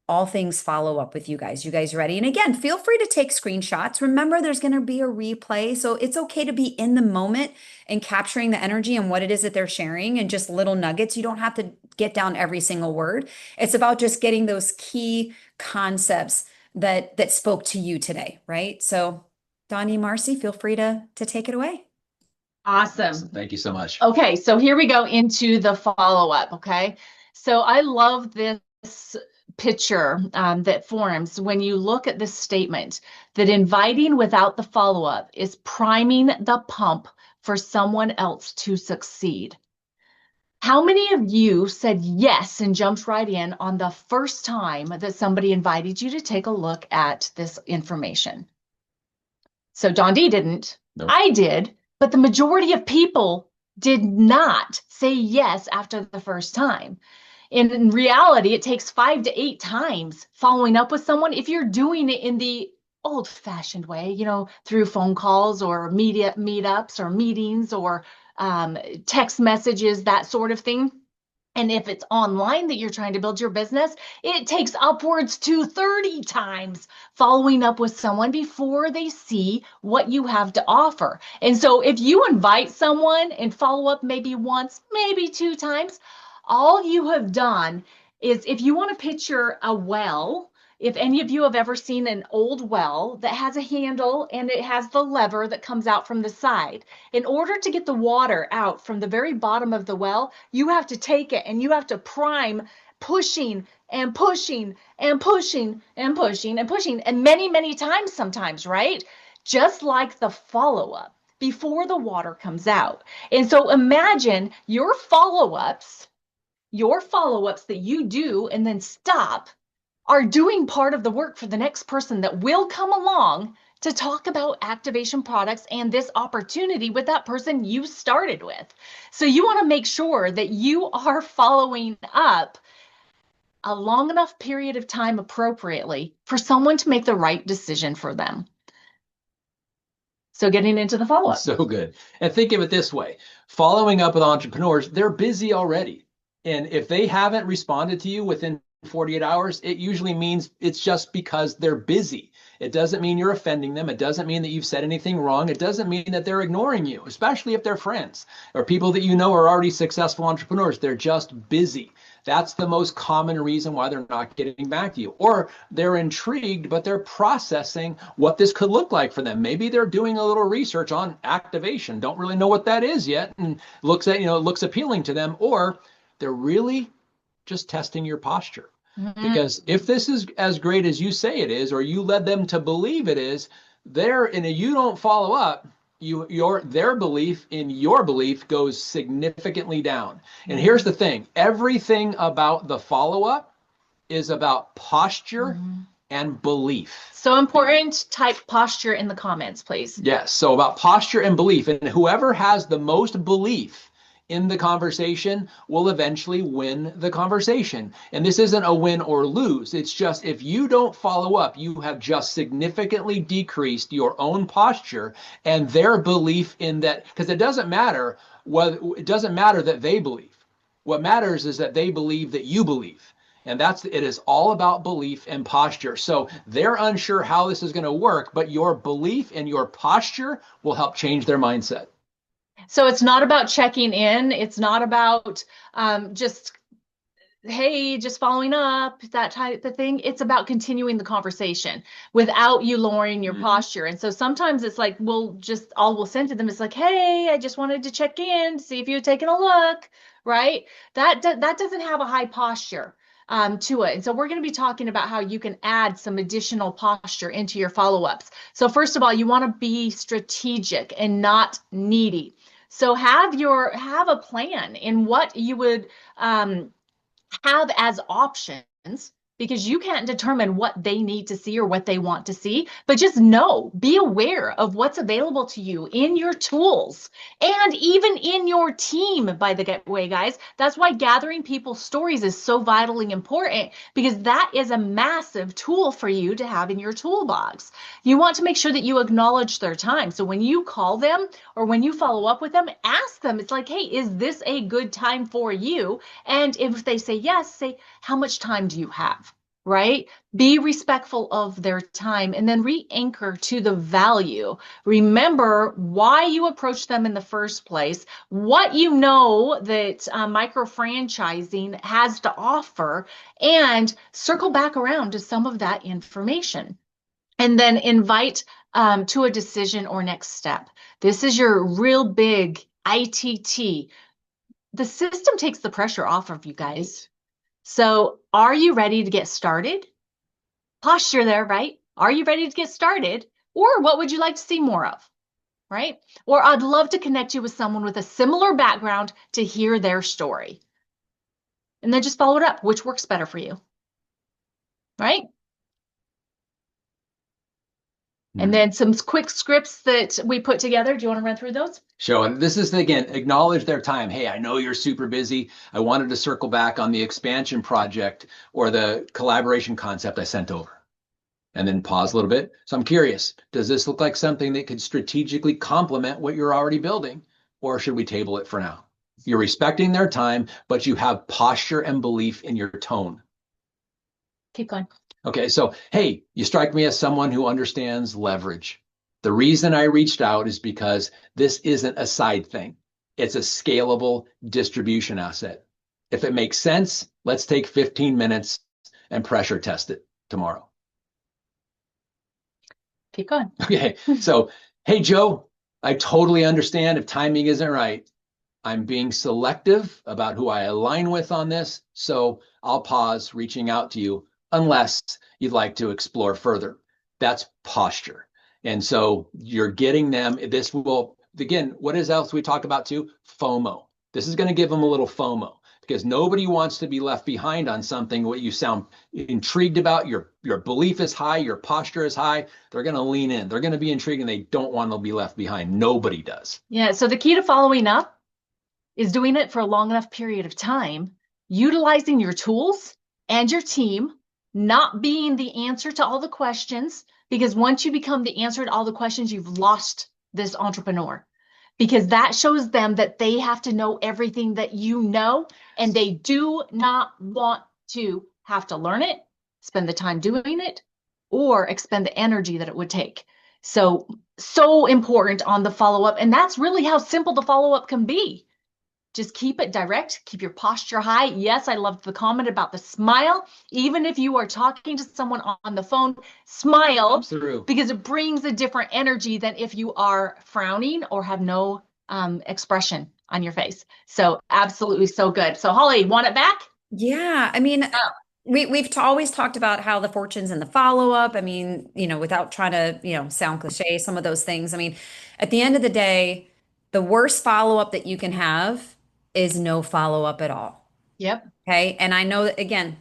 all things follow up with you guys. You guys ready? And again, feel free to take screenshots. Remember, there's going to be a replay. So it's okay to be in the moment and capturing the energy and what it is that they're sharing, and just little nuggets. You don't have to get down every single word. It's about just getting those key concepts that spoke to you today, right? So Dondee, Marci, feel free to take it away. Awesome. Thank you so much. Okay, so here we go into the follow-up, okay? So I love this picture that forms when you look at this statement, that inviting without the follow-up is priming the pump for someone else to succeed. How many of you said yes and jumped right in on the first time that somebody invited you to take a look at this information? So Dondee didn't. No. I did, but the majority of people did not say yes after the first time. In reality, it takes 5 to 8 times following up with someone. If you're doing it in the old-fashioned way, through phone calls or meetups or meetings or text messages, that sort of thing. And if it's online that you're trying to build your business, it takes upwards to 30 times following up with someone before they see what you have to offer. And so if you invite someone and follow up maybe once, maybe 2 times, all you have done is, if you want to picture a well, if any of you have ever seen an old well that has a handle and it has the lever that comes out from the side, in order to get the water out from the very bottom of the well, you have to take it and you have to prime, pushing and pushing and pushing and pushing and pushing, and many, many times sometimes, right? Just like the follow-up. before the water comes out. And so imagine your follow-ups that you do and then stop are doing part of the work for the next person that will come along to talk about activation products and this opportunity with that person you started with. So you want to make sure that you are following up a long enough period of time appropriately for someone to make the right decision for them. So getting into the follow-up. So good. And think of it this way. Following up with entrepreneurs, they're busy already. And if they haven't responded to you within 48 hours, it usually means it's just because they're busy. It doesn't mean you're offending them. It doesn't mean that you've said anything wrong. It doesn't mean that they're ignoring you, especially if they're friends or people that you know are already successful entrepreneurs. They're just busy. That's the most common reason why they're not getting back to you. Or they're intrigued, but they're processing what this could look like for them. Maybe they're doing a little research on activation, don't really know what that is yet, and looks appealing to them. Or they're really just testing your posture. Because if this is as great as you say it is, or you led them to believe it is, you don't follow up, their belief in your belief goes significantly down. And here's the thing, everything about the follow-up is about posture and belief. So important, type posture in the comments, please. Yes, so about posture and belief, and whoever has the most belief in the conversation will eventually win the conversation. And this isn't a win or lose. It's just if you don't follow up, you have just significantly decreased your own posture and their belief in that, because it doesn't matter that they believe. What matters is that they believe that you believe. And it is all about belief and posture. So they're unsure how this is going to work, but your belief and your posture will help change their mindset. So it's not about checking in. It's not about just following up, that type of thing. It's about continuing the conversation without you lowering your posture. And so sometimes it's like, we'll send to them. It's like, hey, I just wanted to check in, see if you've taken a look, right? That doesn't have a high posture to it. And so we're going to be talking about how you can add some additional posture into your follow-ups. So first of all, you want to be strategic and not needy. So have a plan in what you would have as options, because you can't determine what they need to see or what they want to see, but just be aware of what's available to you in your tools and even in your team, by the way, guys. That's why gathering people's stories is so vitally important, because that is a massive tool for you to have in your toolbox. You want to make sure that you acknowledge their time. So when you call them or when you follow up with them, ask them, it's like, hey, is this a good time for you? And if they say yes, say, how much time do you have? Right? Be respectful of their time and then re-anchor to the value. Remember why you approached them in the first place, what you know that micro-franchising has to offer, and circle back around to some of that information. And then invite to a decision or next step. This is your real big ITT. The system takes the pressure off of you guys. So are you ready to get started? Posture there, right? Are you ready to get started? Or what would you like to see more of, right? Or I'd love to connect you with someone with a similar background to hear their story. And then just follow it up. Which works better for you, right? And then some quick scripts that we put together. Do you want to run through those? Sure. And this is, again, acknowledge their time. Hey, I know you're super busy. I wanted to circle back on the expansion project or the collaboration concept I sent over. And then pause a little bit. So I'm curious, does this look like something that could strategically complement what you're already building? Or should we table it for now? You're respecting their time, but you have posture and belief in your tone. Keep going. Okay, so, hey, you strike me as someone who understands leverage. The reason I reached out is because this isn't a side thing. It's a scalable distribution asset. If it makes sense, let's take 15 minutes and pressure test it tomorrow. Keep going. Okay, so, hey, Joe, I totally understand if timing isn't right. I'm being selective about who I align with on this, so I'll pause reaching out to you unless you'd like to explore further. That's posture. And so you're getting them, this will again, what is else we talk about too? FOMO. This is going to give them a little FOMO because nobody wants to be left behind on something what you sound intrigued about. Your belief is high, your posture is high. They're going to lean in. They're going to be intrigued and they don't want to be left behind. Nobody does. Yeah. So the key to following up is doing it for a long enough period of time, utilizing your tools and your team, not being the answer to all the questions, because once you become the answer to all the questions, you've lost this entrepreneur, because that shows them that they have to know everything that you know, and they do not want to have to learn it, spend the time doing it, or expend the energy that it would take. So important on the follow-up. And that's really how simple the follow-up can be. Just keep it direct, keep your posture high. Yes, I loved the comment about the smile. Even if you are talking to someone on the phone, smile, because it brings a different energy than if you are frowning or have no expression on your face. So absolutely so good. So Holly, want it back? Yeah, I mean, we've always talked about how the fortunes and the follow-up. I mean, without trying to, sound cliche, some of those things. I mean, at the end of the day, the worst follow-up that you can have is no follow-up at all. Yep. Okay. And I know that, again,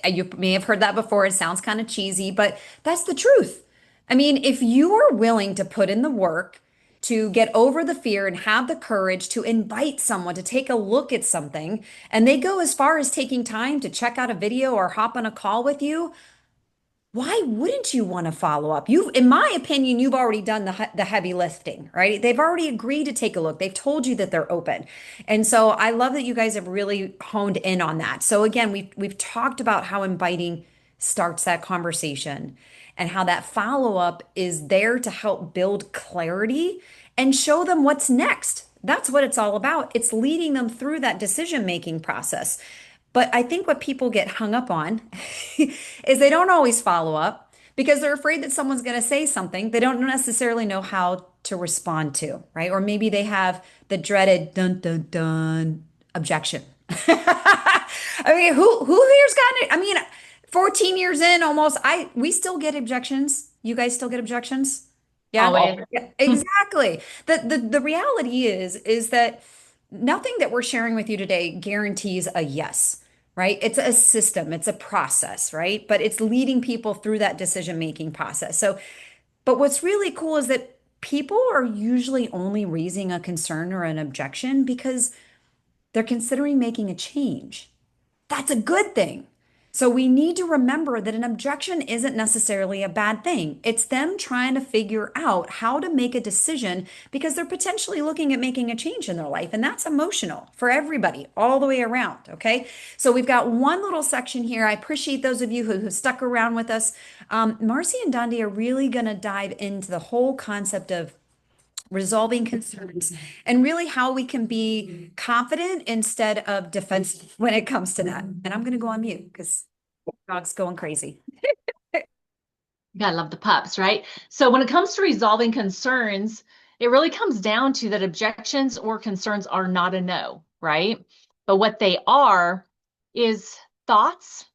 you may have heard that before. It sounds kind of cheesy, but that's the truth. I mean, if you are willing to put in the work to get over the fear and have the courage to invite someone to take a look at something, and they go as far as taking time to check out a video or hop on a call with you, why wouldn't you want to follow up? In my opinion, you've already done the heavy lifting, right? They've already agreed to take a look. They've told you that they're open. And so I love that you guys have really honed in on that. So again, we've talked about how inviting starts that conversation and how that follow up is there to help build clarity and show them what's next. That's what it's all about. It's leading them through that decision-making process. But I think what people get hung up on is they don't always follow up because they're afraid that someone's going to say something they don't necessarily know how to respond to, right? Or maybe they have the dreaded dun dun dun objection. I mean, who here's gotten it? I mean, 14 years in almost, we still get objections. You guys still get objections? Yeah. Always. Yeah, exactly. The reality is that nothing that we're sharing with you today guarantees a yes, right? It's a system, it's a process, right? But it's leading people through that decision-making process. So, but what's really cool is that people are usually only raising a concern or an objection because they're considering making a change. That's a good thing. So we need to remember that an objection isn't necessarily a bad thing. It's them trying to figure out how to make a decision because they're potentially looking at making a change in their life. And that's emotional for everybody all the way around. Okay. So we've got one little section here. I appreciate those of you who stuck around with us. Marci and Dondee are really going to dive into the whole concept of resolving concerns and really how we can be confident instead of defensive when it comes to that. And I'm going to go on mute because dog's going crazy. You gotta love the pups, right? So when it comes to resolving concerns, it really comes down to that objections or concerns are not a no, right? But what they are is thoughts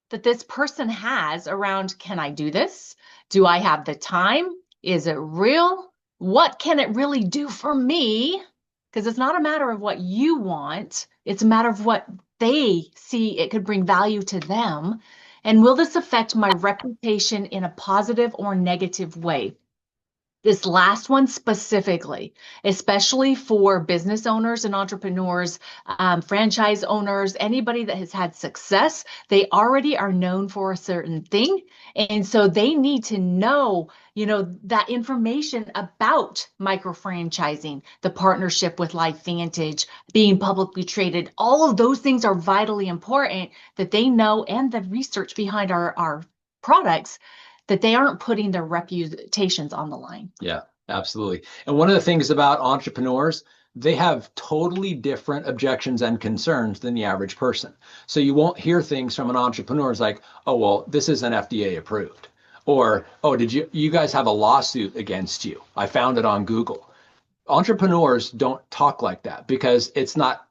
that this person has around, can I do this? Do I have the time? Is it real? What can it really do for me? Because it's not a matter of what you want. It's a matter of what they see it could bring value to them. And will this affect my reputation in a positive or negative way? This last one specifically, especially for business owners and entrepreneurs, franchise owners, anybody that has had success, they already are known for a certain thing. And so they need to know, that information about micro franchising, the partnership with LifeVantage, being publicly traded. All of those things are vitally important that they know, and the research behind our products, that they aren't putting their reputations on the line. Yeah, absolutely. And one of the things about entrepreneurs, they have totally different objections and concerns than the average person. So you won't hear things from an entrepreneur like, oh, well, this isn't FDA approved. Or, oh, did you guys have a lawsuit against you? I found it on Google. Entrepreneurs don't talk like that because it's not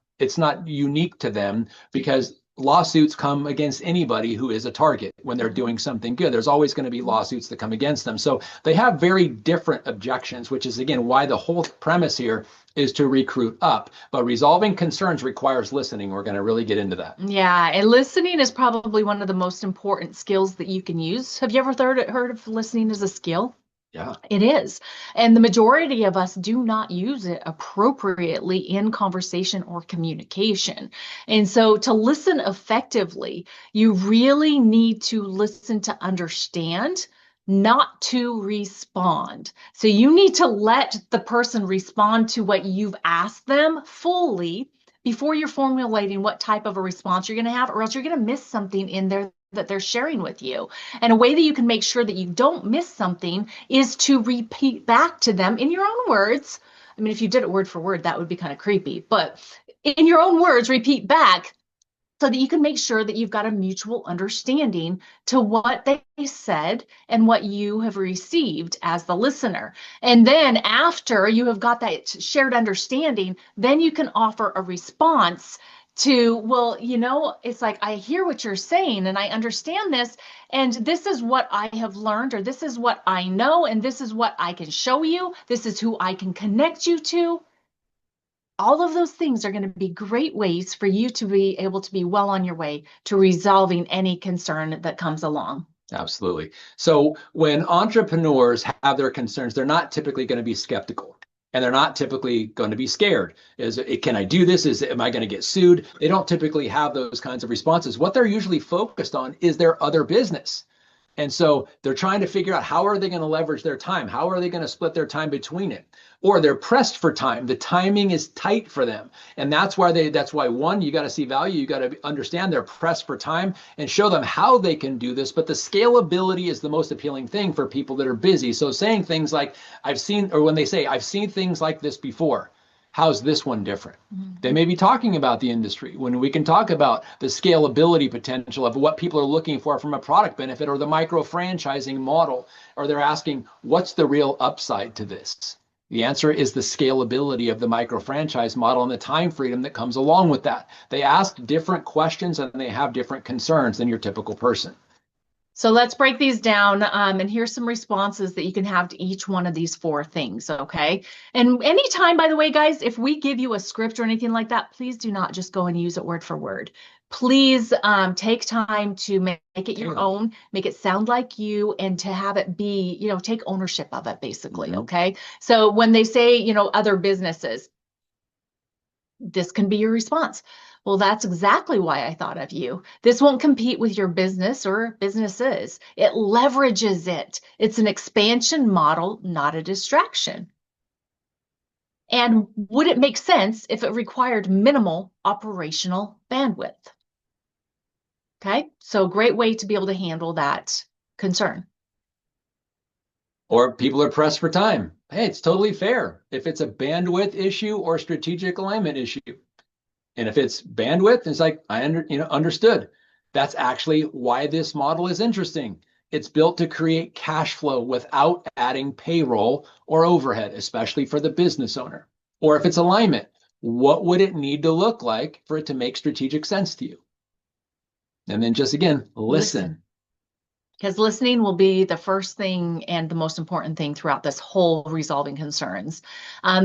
unique to them, because lawsuits come against anybody who is a target when they're doing something good. There's always going to be lawsuits that come against them. So they have very different objections, which is, again, why the whole premise here is to recruit up. But resolving concerns requires listening. We're going to really get into that. Yeah, and listening is probably one of the most important skills that you can use. Have you ever heard of listening as a skill? Yeah. It is. And the majority of us do not use it appropriately in conversation or communication. And so to listen effectively, you really need to listen to understand, not to respond. So you need to let the person respond to what you've asked them fully before you're formulating what type of a response you're going to have, or else you're going to miss something in there that they're sharing with you. And a way that you can make sure that you don't miss something is to repeat back to them in your own words. I mean, if you did it word for word, that would be kind of creepy, but in your own words, repeat back so that you can make sure that you've got a mutual understanding to what they said and what you have received as the listener. And then after you have got that shared understanding, then you can offer a response to, well, it's like, I hear what you're saying and I understand this, and this is what I have learned, or this is what I know, and this is what I can show you. This is who I can connect you to. All of those things are going to be great ways for you to be able to be well on your way to resolving any concern that comes along. Absolutely. So when entrepreneurs have their concerns, they're not typically going to be skeptical. And they're not typically going to be scared. Can I do this? Am I going to get sued? They don't typically have those kinds of responses. What they're usually focused on is their other business. And so they're trying to figure out, how are they going to leverage their time? How are they going to split their time between it? Or they're pressed for time. The timing is tight for them. And that's why one, you got to see value. You got to understand they're pressed for time and show them how they can do this. But the scalability is the most appealing thing for people that are busy. So saying things like, when they say, I've seen things like this before. How's this one different? Mm-hmm. They may be talking about the industry when we can talk about the scalability potential of what people are looking for from a product benefit, or the micro franchising model, or they're asking, what's the real upside to this? The answer is the scalability of the micro franchise model and the time freedom that comes along with that. They ask different questions and they have different concerns than your typical person. So let's break these down, and here's some responses that you can have to each one of these 4 things, okay? And anytime, by the way, guys, if we give you a script or anything like that, please do not just go and use it word for word. Please take time to make it your own, make it sound like you, and to have it be, take ownership of it, basically, okay? So when they say, other businesses, this can be your response. Well, that's exactly why I thought of you. This won't compete with your business or businesses. It leverages it. It's an expansion model, not a distraction. And would it make sense if it required minimal operational bandwidth? Okay, so great way to be able to handle that concern. Or people are pressed for time. Hey, it's totally fair if it's a bandwidth issue or strategic alignment issue. And if it's bandwidth, it's like, understood. That's actually why this model is interesting. It's built to create cash flow without adding payroll or overhead, especially for the business owner. Or if it's alignment, what would it need to look like for it to make strategic sense to you? And then just, again, listen. Because listening will be the first thing and the most important thing throughout this whole resolving concerns.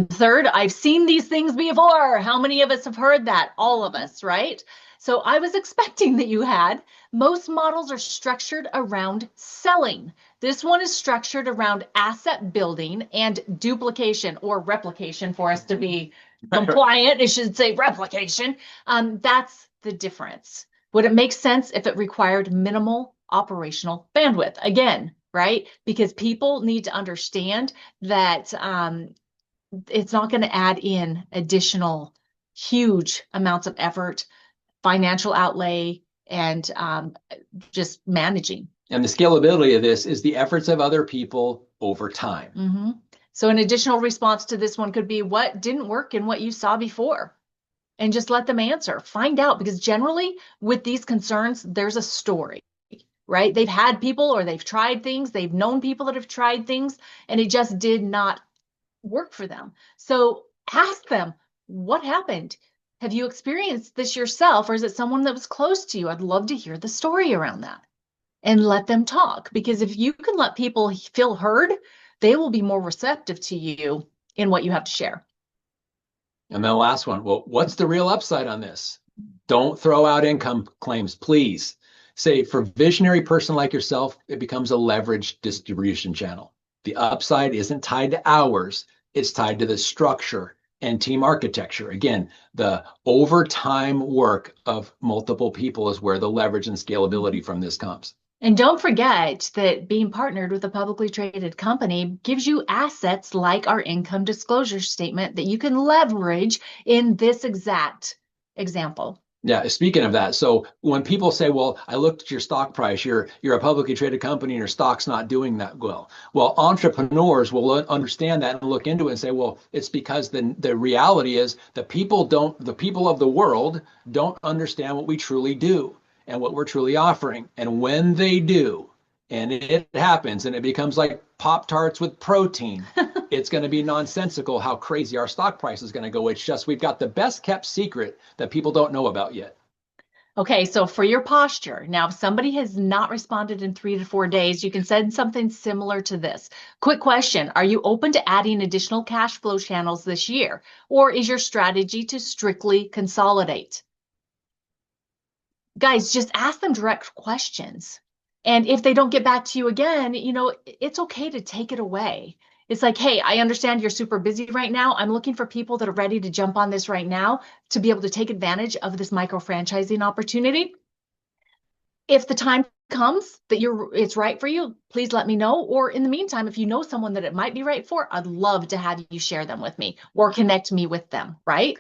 Third, I've seen these things before. How many of us have heard that? All of us, right? So I was expecting that you had. Most models are structured around selling. This one is structured around asset building and duplication, or replication, for us to be compliant. It should say replication. That's the difference. Would it make sense if it required minimal operational bandwidth? Again, right? Because people need to understand that it's not going to add in additional huge amounts of effort, financial outlay, and just managing. And the scalability of this is the efforts of other people over time. Mm-hmm. So an additional response to this one could be, what didn't work in what you saw before? And just let them answer. Find out, because generally with these concerns, there's a story, right? They've had people, or they've tried things. They've known people that have tried things, and it just did not work for them. So ask them, what happened? Have you experienced this yourself, or is it someone that was close to you? I'd love to hear the story around that and let them talk. Because if you can let people feel heard, they will be more receptive to you in what you have to share. And then the last one, well, what's the real upside on this? Don't throw out income claims, please. Say for a visionary person like yourself, it becomes a leveraged distribution channel. The upside isn't tied to hours, it's tied to the structure and team architecture. Again, the overtime work of multiple people is where the leverage and scalability from this comes. And don't forget that being partnered with a publicly traded company gives you assets like our income disclosure statement that you can leverage in this exact example. Yeah, speaking of that, so when people say, well, I looked at your stock price, you're a publicly traded company and your stock's not doing that well. Well, entrepreneurs will understand that and look into it and say, well, it's because the reality is the people of the world don't understand what we truly do and what we're truly offering. And when they do, and it happens and it becomes like Pop-Tarts with protein, it's going to be nonsensical how crazy our stock price is going to go. It's just we've got the best kept secret that people don't know about yet. Okay, so for your posture, now if somebody has not responded in 3 to 4 days, you can send something similar to this. Quick question, are you open to adding additional cash flow channels this year? Or is your strategy to strictly consolidate? Guys, just ask them direct questions. And if they don't get back to you again, it's okay to take it away. It's like, hey, I understand you're super busy right now. I'm looking for people that are ready to jump on this right now to be able to take advantage of this micro franchising opportunity. If the time comes that it's right for you, please let me know. Or in the meantime, if you know someone that it might be right for, I'd love to have you share them with me or connect me with them, right?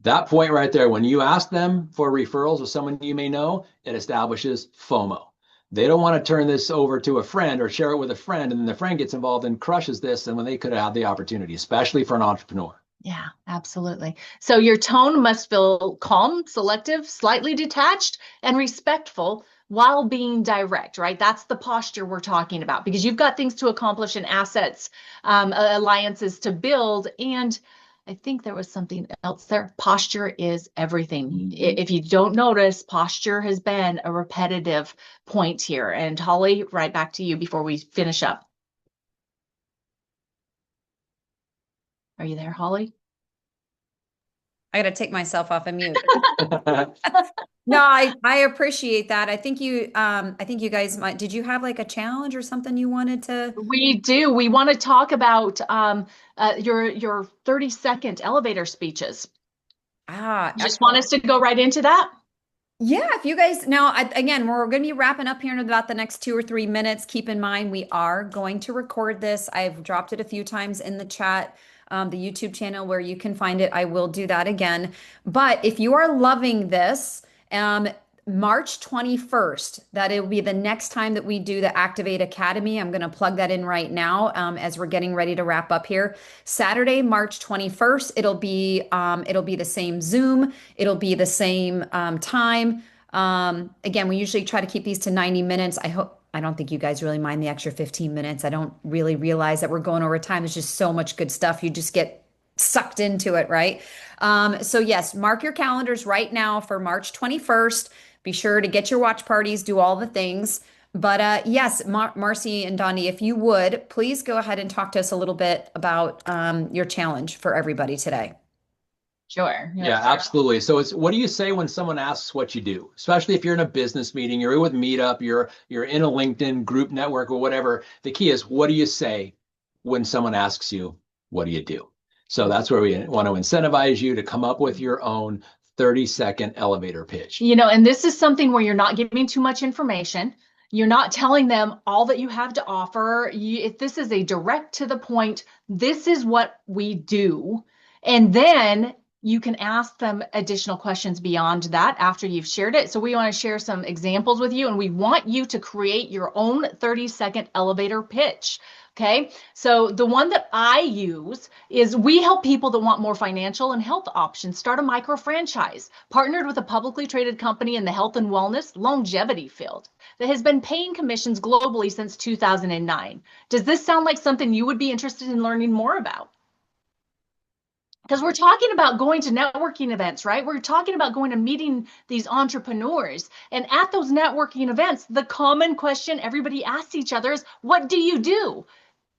That point right there, when you ask them for referrals with someone you may know, it establishes FOMO. They don't want to turn this over to a friend or share it with a friend, and then the friend gets involved and crushes this, and when they could have had the opportunity, especially for an entrepreneur. Yeah, absolutely. So your tone must feel calm, selective, slightly detached, and respectful while being direct, right? That's the posture we're talking about, because you've got things to accomplish and assets, alliances to build. And I think there was something else there. Posture is everything. If you don't notice, posture has been a repetitive point here. And Holly, right back to you before we finish up. Are you there, Holly? I got to take myself off of mute. No, I appreciate that. I think you guys did you have like a challenge or something you wanted to? We do. We want to talk about your 30-second elevator speeches. You just want us to go right into that? Yeah, if you guys now, again, we're going to be wrapping up here in about the next 2 or 3 minutes. Keep in mind, we are going to record this. I've dropped it a few times in the chat, the YouTube channel where you can find it. I will do that again. But if you are loving this, March 21st, that it will be the next time that we do the Activate Academy. I'm going to plug that in right now as we're getting ready to wrap up here. Saturday, March 21st, it'll be the same Zoom. It'll be the same time. Again, we usually try to keep these to 90 minutes. I don't think you guys really mind the extra 15 minutes. I don't really realize that we're going over time. There's just so much good stuff. You just get sucked into it, right? So yes, mark your calendars right now for March 21st. Be sure to get your watch parties, do all the things. But yes, Marci and Dondee, if you would, please go ahead and talk to us a little bit about your challenge for everybody today. Sure. Yeah, absolutely. So what do you say when someone asks what you do? Especially if you're in a business meeting, you're with Meetup, you're in a LinkedIn group network or whatever. The key is, what do you say when someone asks you, what do you do? So that's where we want to incentivize you to come up with your own 30-second elevator pitch. And this is something where you're not giving too much information. You're not telling them all that you have to offer. If this is a direct to the point, this is what we do. And then you can ask them additional questions beyond that after you've shared it. So we want to share some examples with you, and we want you to create your own 30-second elevator pitch. Okay, so the one that I use is we help people that want more financial and health options start a micro franchise, partnered with a publicly traded company in the health and wellness longevity field that has been paying commissions globally since 2009. Does this sound like something you would be interested in learning more about? Because we're talking about going to networking events, right? We're talking about going to meeting these entrepreneurs. And at those networking events, the common question everybody asks each other is, what do you do?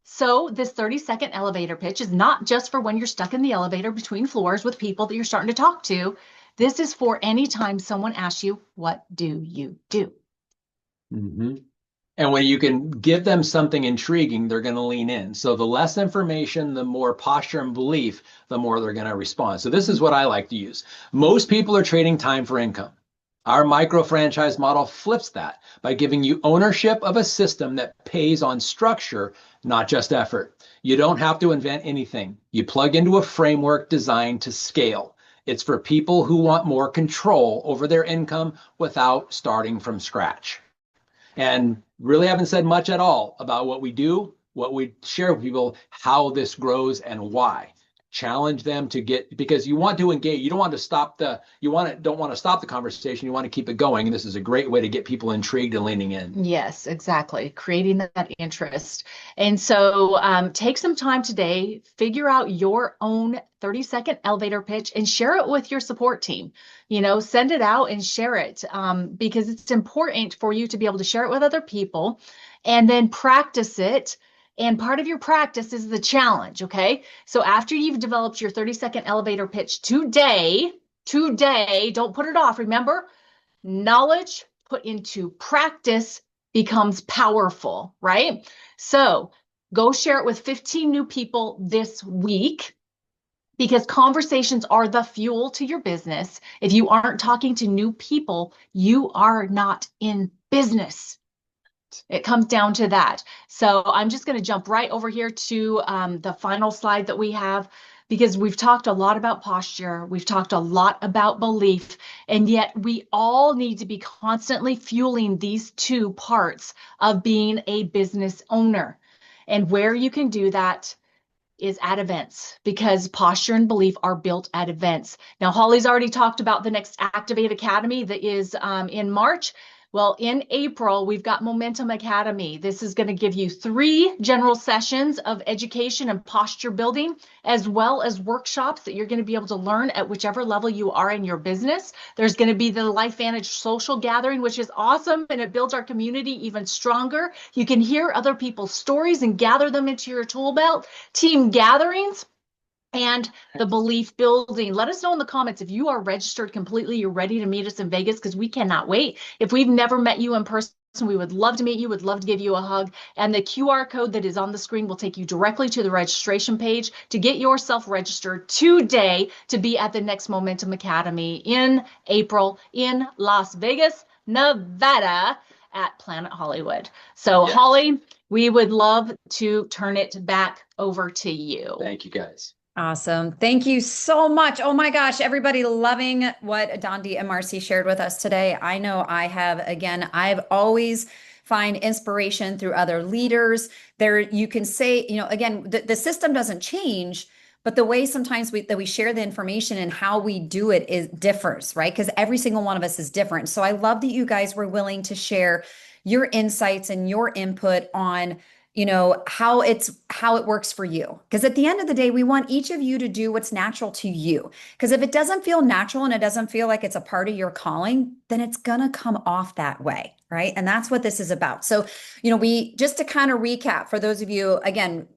So this 30-second elevator pitch is not just for when you're stuck in the elevator between floors with people that you're starting to talk to. This is for any time someone asks you, what do you do? Mm-hmm. And when you can give them something intriguing, they're going to lean in. So the less information, the more posture and belief, the more they're going to respond. So this is what I like to use. Most people are trading time for income. Our micro franchise model flips that by giving you ownership of a system that pays on structure, not just effort. You don't have to invent anything. You plug into a framework designed to scale. It's for people who want more control over their income without starting from scratch. And really haven't said much at all about what we do, what we share with people, how this grows and why. Challenge them to get, because you want to engage. You don't want to stop the, don't want to stop the conversation. You want to keep it going. And this is a great way to get people intrigued and leaning in. Yes, exactly. Creating that interest. And so take some time today, figure out your own 30-second elevator pitch and share it with your support team. Send it out and share it because it's important for you to be able to share it with other people and then practice it. And part of your practice is the challenge, okay? So after you've developed your 30-second elevator pitch today, don't put it off. Remember, knowledge put into practice becomes powerful, right? So go share it with 15 new people this week because conversations are the fuel to your business. If you aren't talking to new people, you are not in business. It comes down to that. So I'm just going to jump right over here to the final slide that we have, because we've talked a lot about posture. We've talked a lot about belief, and yet we all need to be constantly fueling these two parts of being a business owner. And where you can do that is at events, because posture and belief are built at events. Now, Holly's already talked about the next Activate Academy that is in March. Well, in April, we've got Momentum Academy. This is going to give you 3 general sessions of education and posture building, as well as workshops that you're going to be able to learn at whichever level you are in your business. There's going to be the LifeVantage social gathering, which is awesome, and it builds our community even stronger. You can hear other people's stories and gather them into your tool belt. Team gatherings and the belief building. Let us know in the comments if you are registered completely, you're ready to meet us in Vegas, because we cannot wait. If we've never met you in person, we would love to meet you, would love to give you a hug. And the QR code that is on the screen will take you directly to the registration page to get yourself registered today to be at the next Momentum Academy in April in Las Vegas, Nevada at Planet Hollywood. So yes. Holly, we would love to turn it back over to you. Thank you, guys. Awesome. Thank you so much. Oh my gosh, everybody loving what Dondee and Marci shared with us today. I know I have, again, I've always find inspiration through other leaders. There, you can say, again, the system doesn't change, but the way sometimes that we share the information and how we do it differs, right? Because every single one of us is different. So I love that you guys were willing to share your insights and your input on how it works for you. Because at the end of the day, we want each of you to do what's natural to you. Because if it doesn't feel natural and it doesn't feel like it's a part of your calling, then it's going to come off that way. Right. And that's what this is about. So, we just to kind of recap for those of you, again,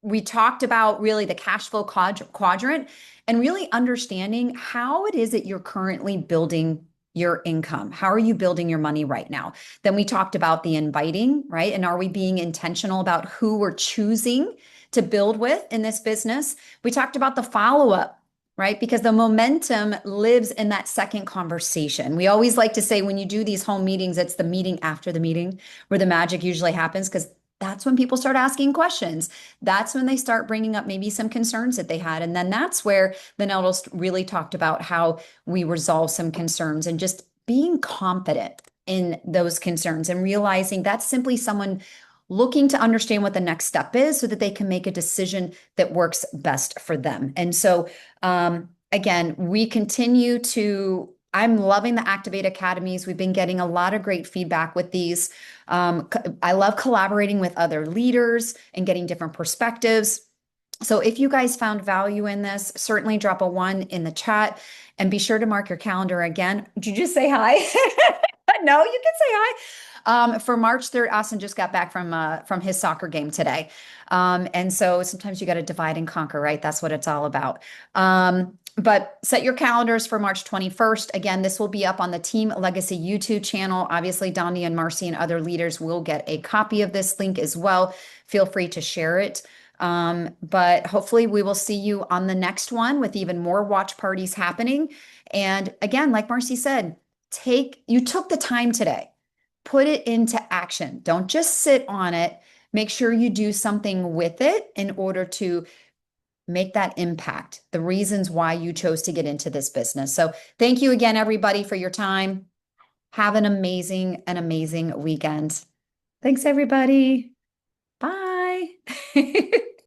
we talked about really the cash flow quadrant and really understanding how it is that you're currently building your income. How are you building your money right now? Then we talked about the inviting, right? And are we being intentional about who we're choosing to build with in this business? We talked about the follow-up, right? Because the momentum lives in that second conversation. We always like to say when you do these home meetings, it's the meeting after the meeting where the magic usually happens, because that's when people start asking questions. That's when they start bringing up maybe some concerns that they had. And then that's where the Nettles really talked about how we resolve some concerns and just being confident in those concerns and realizing that's simply someone looking to understand what the next step is so that they can make a decision that works best for them. And so, again, we continue to I'm loving the Activate Academies. We've been getting a lot of great feedback with these. I love collaborating with other leaders and getting different perspectives. So if you guys found value in this, certainly drop a 1 in the chat and be sure to mark your calendar again. Did you just say hi? No, you can say hi. For March 3rd, Austin just got back from his soccer game today. And so sometimes you got to divide and conquer, right? That's what it's all about. But set your calendars for March 21st. Again, this will be up on the Team Legacy YouTube channel. Obviously, Dondee and Marci and other leaders will get a copy of this link as well. Feel free to share it. But hopefully we will see you on the next one with even more watch parties happening. And again, like Marci said, you took the time today, put it into action. Don't just sit on it. Make sure you do something with it in order to make that impact, the reasons why you chose to get into this business. So thank you again, everybody, for your time. Have an amazing weekend. Thanks, everybody. Bye.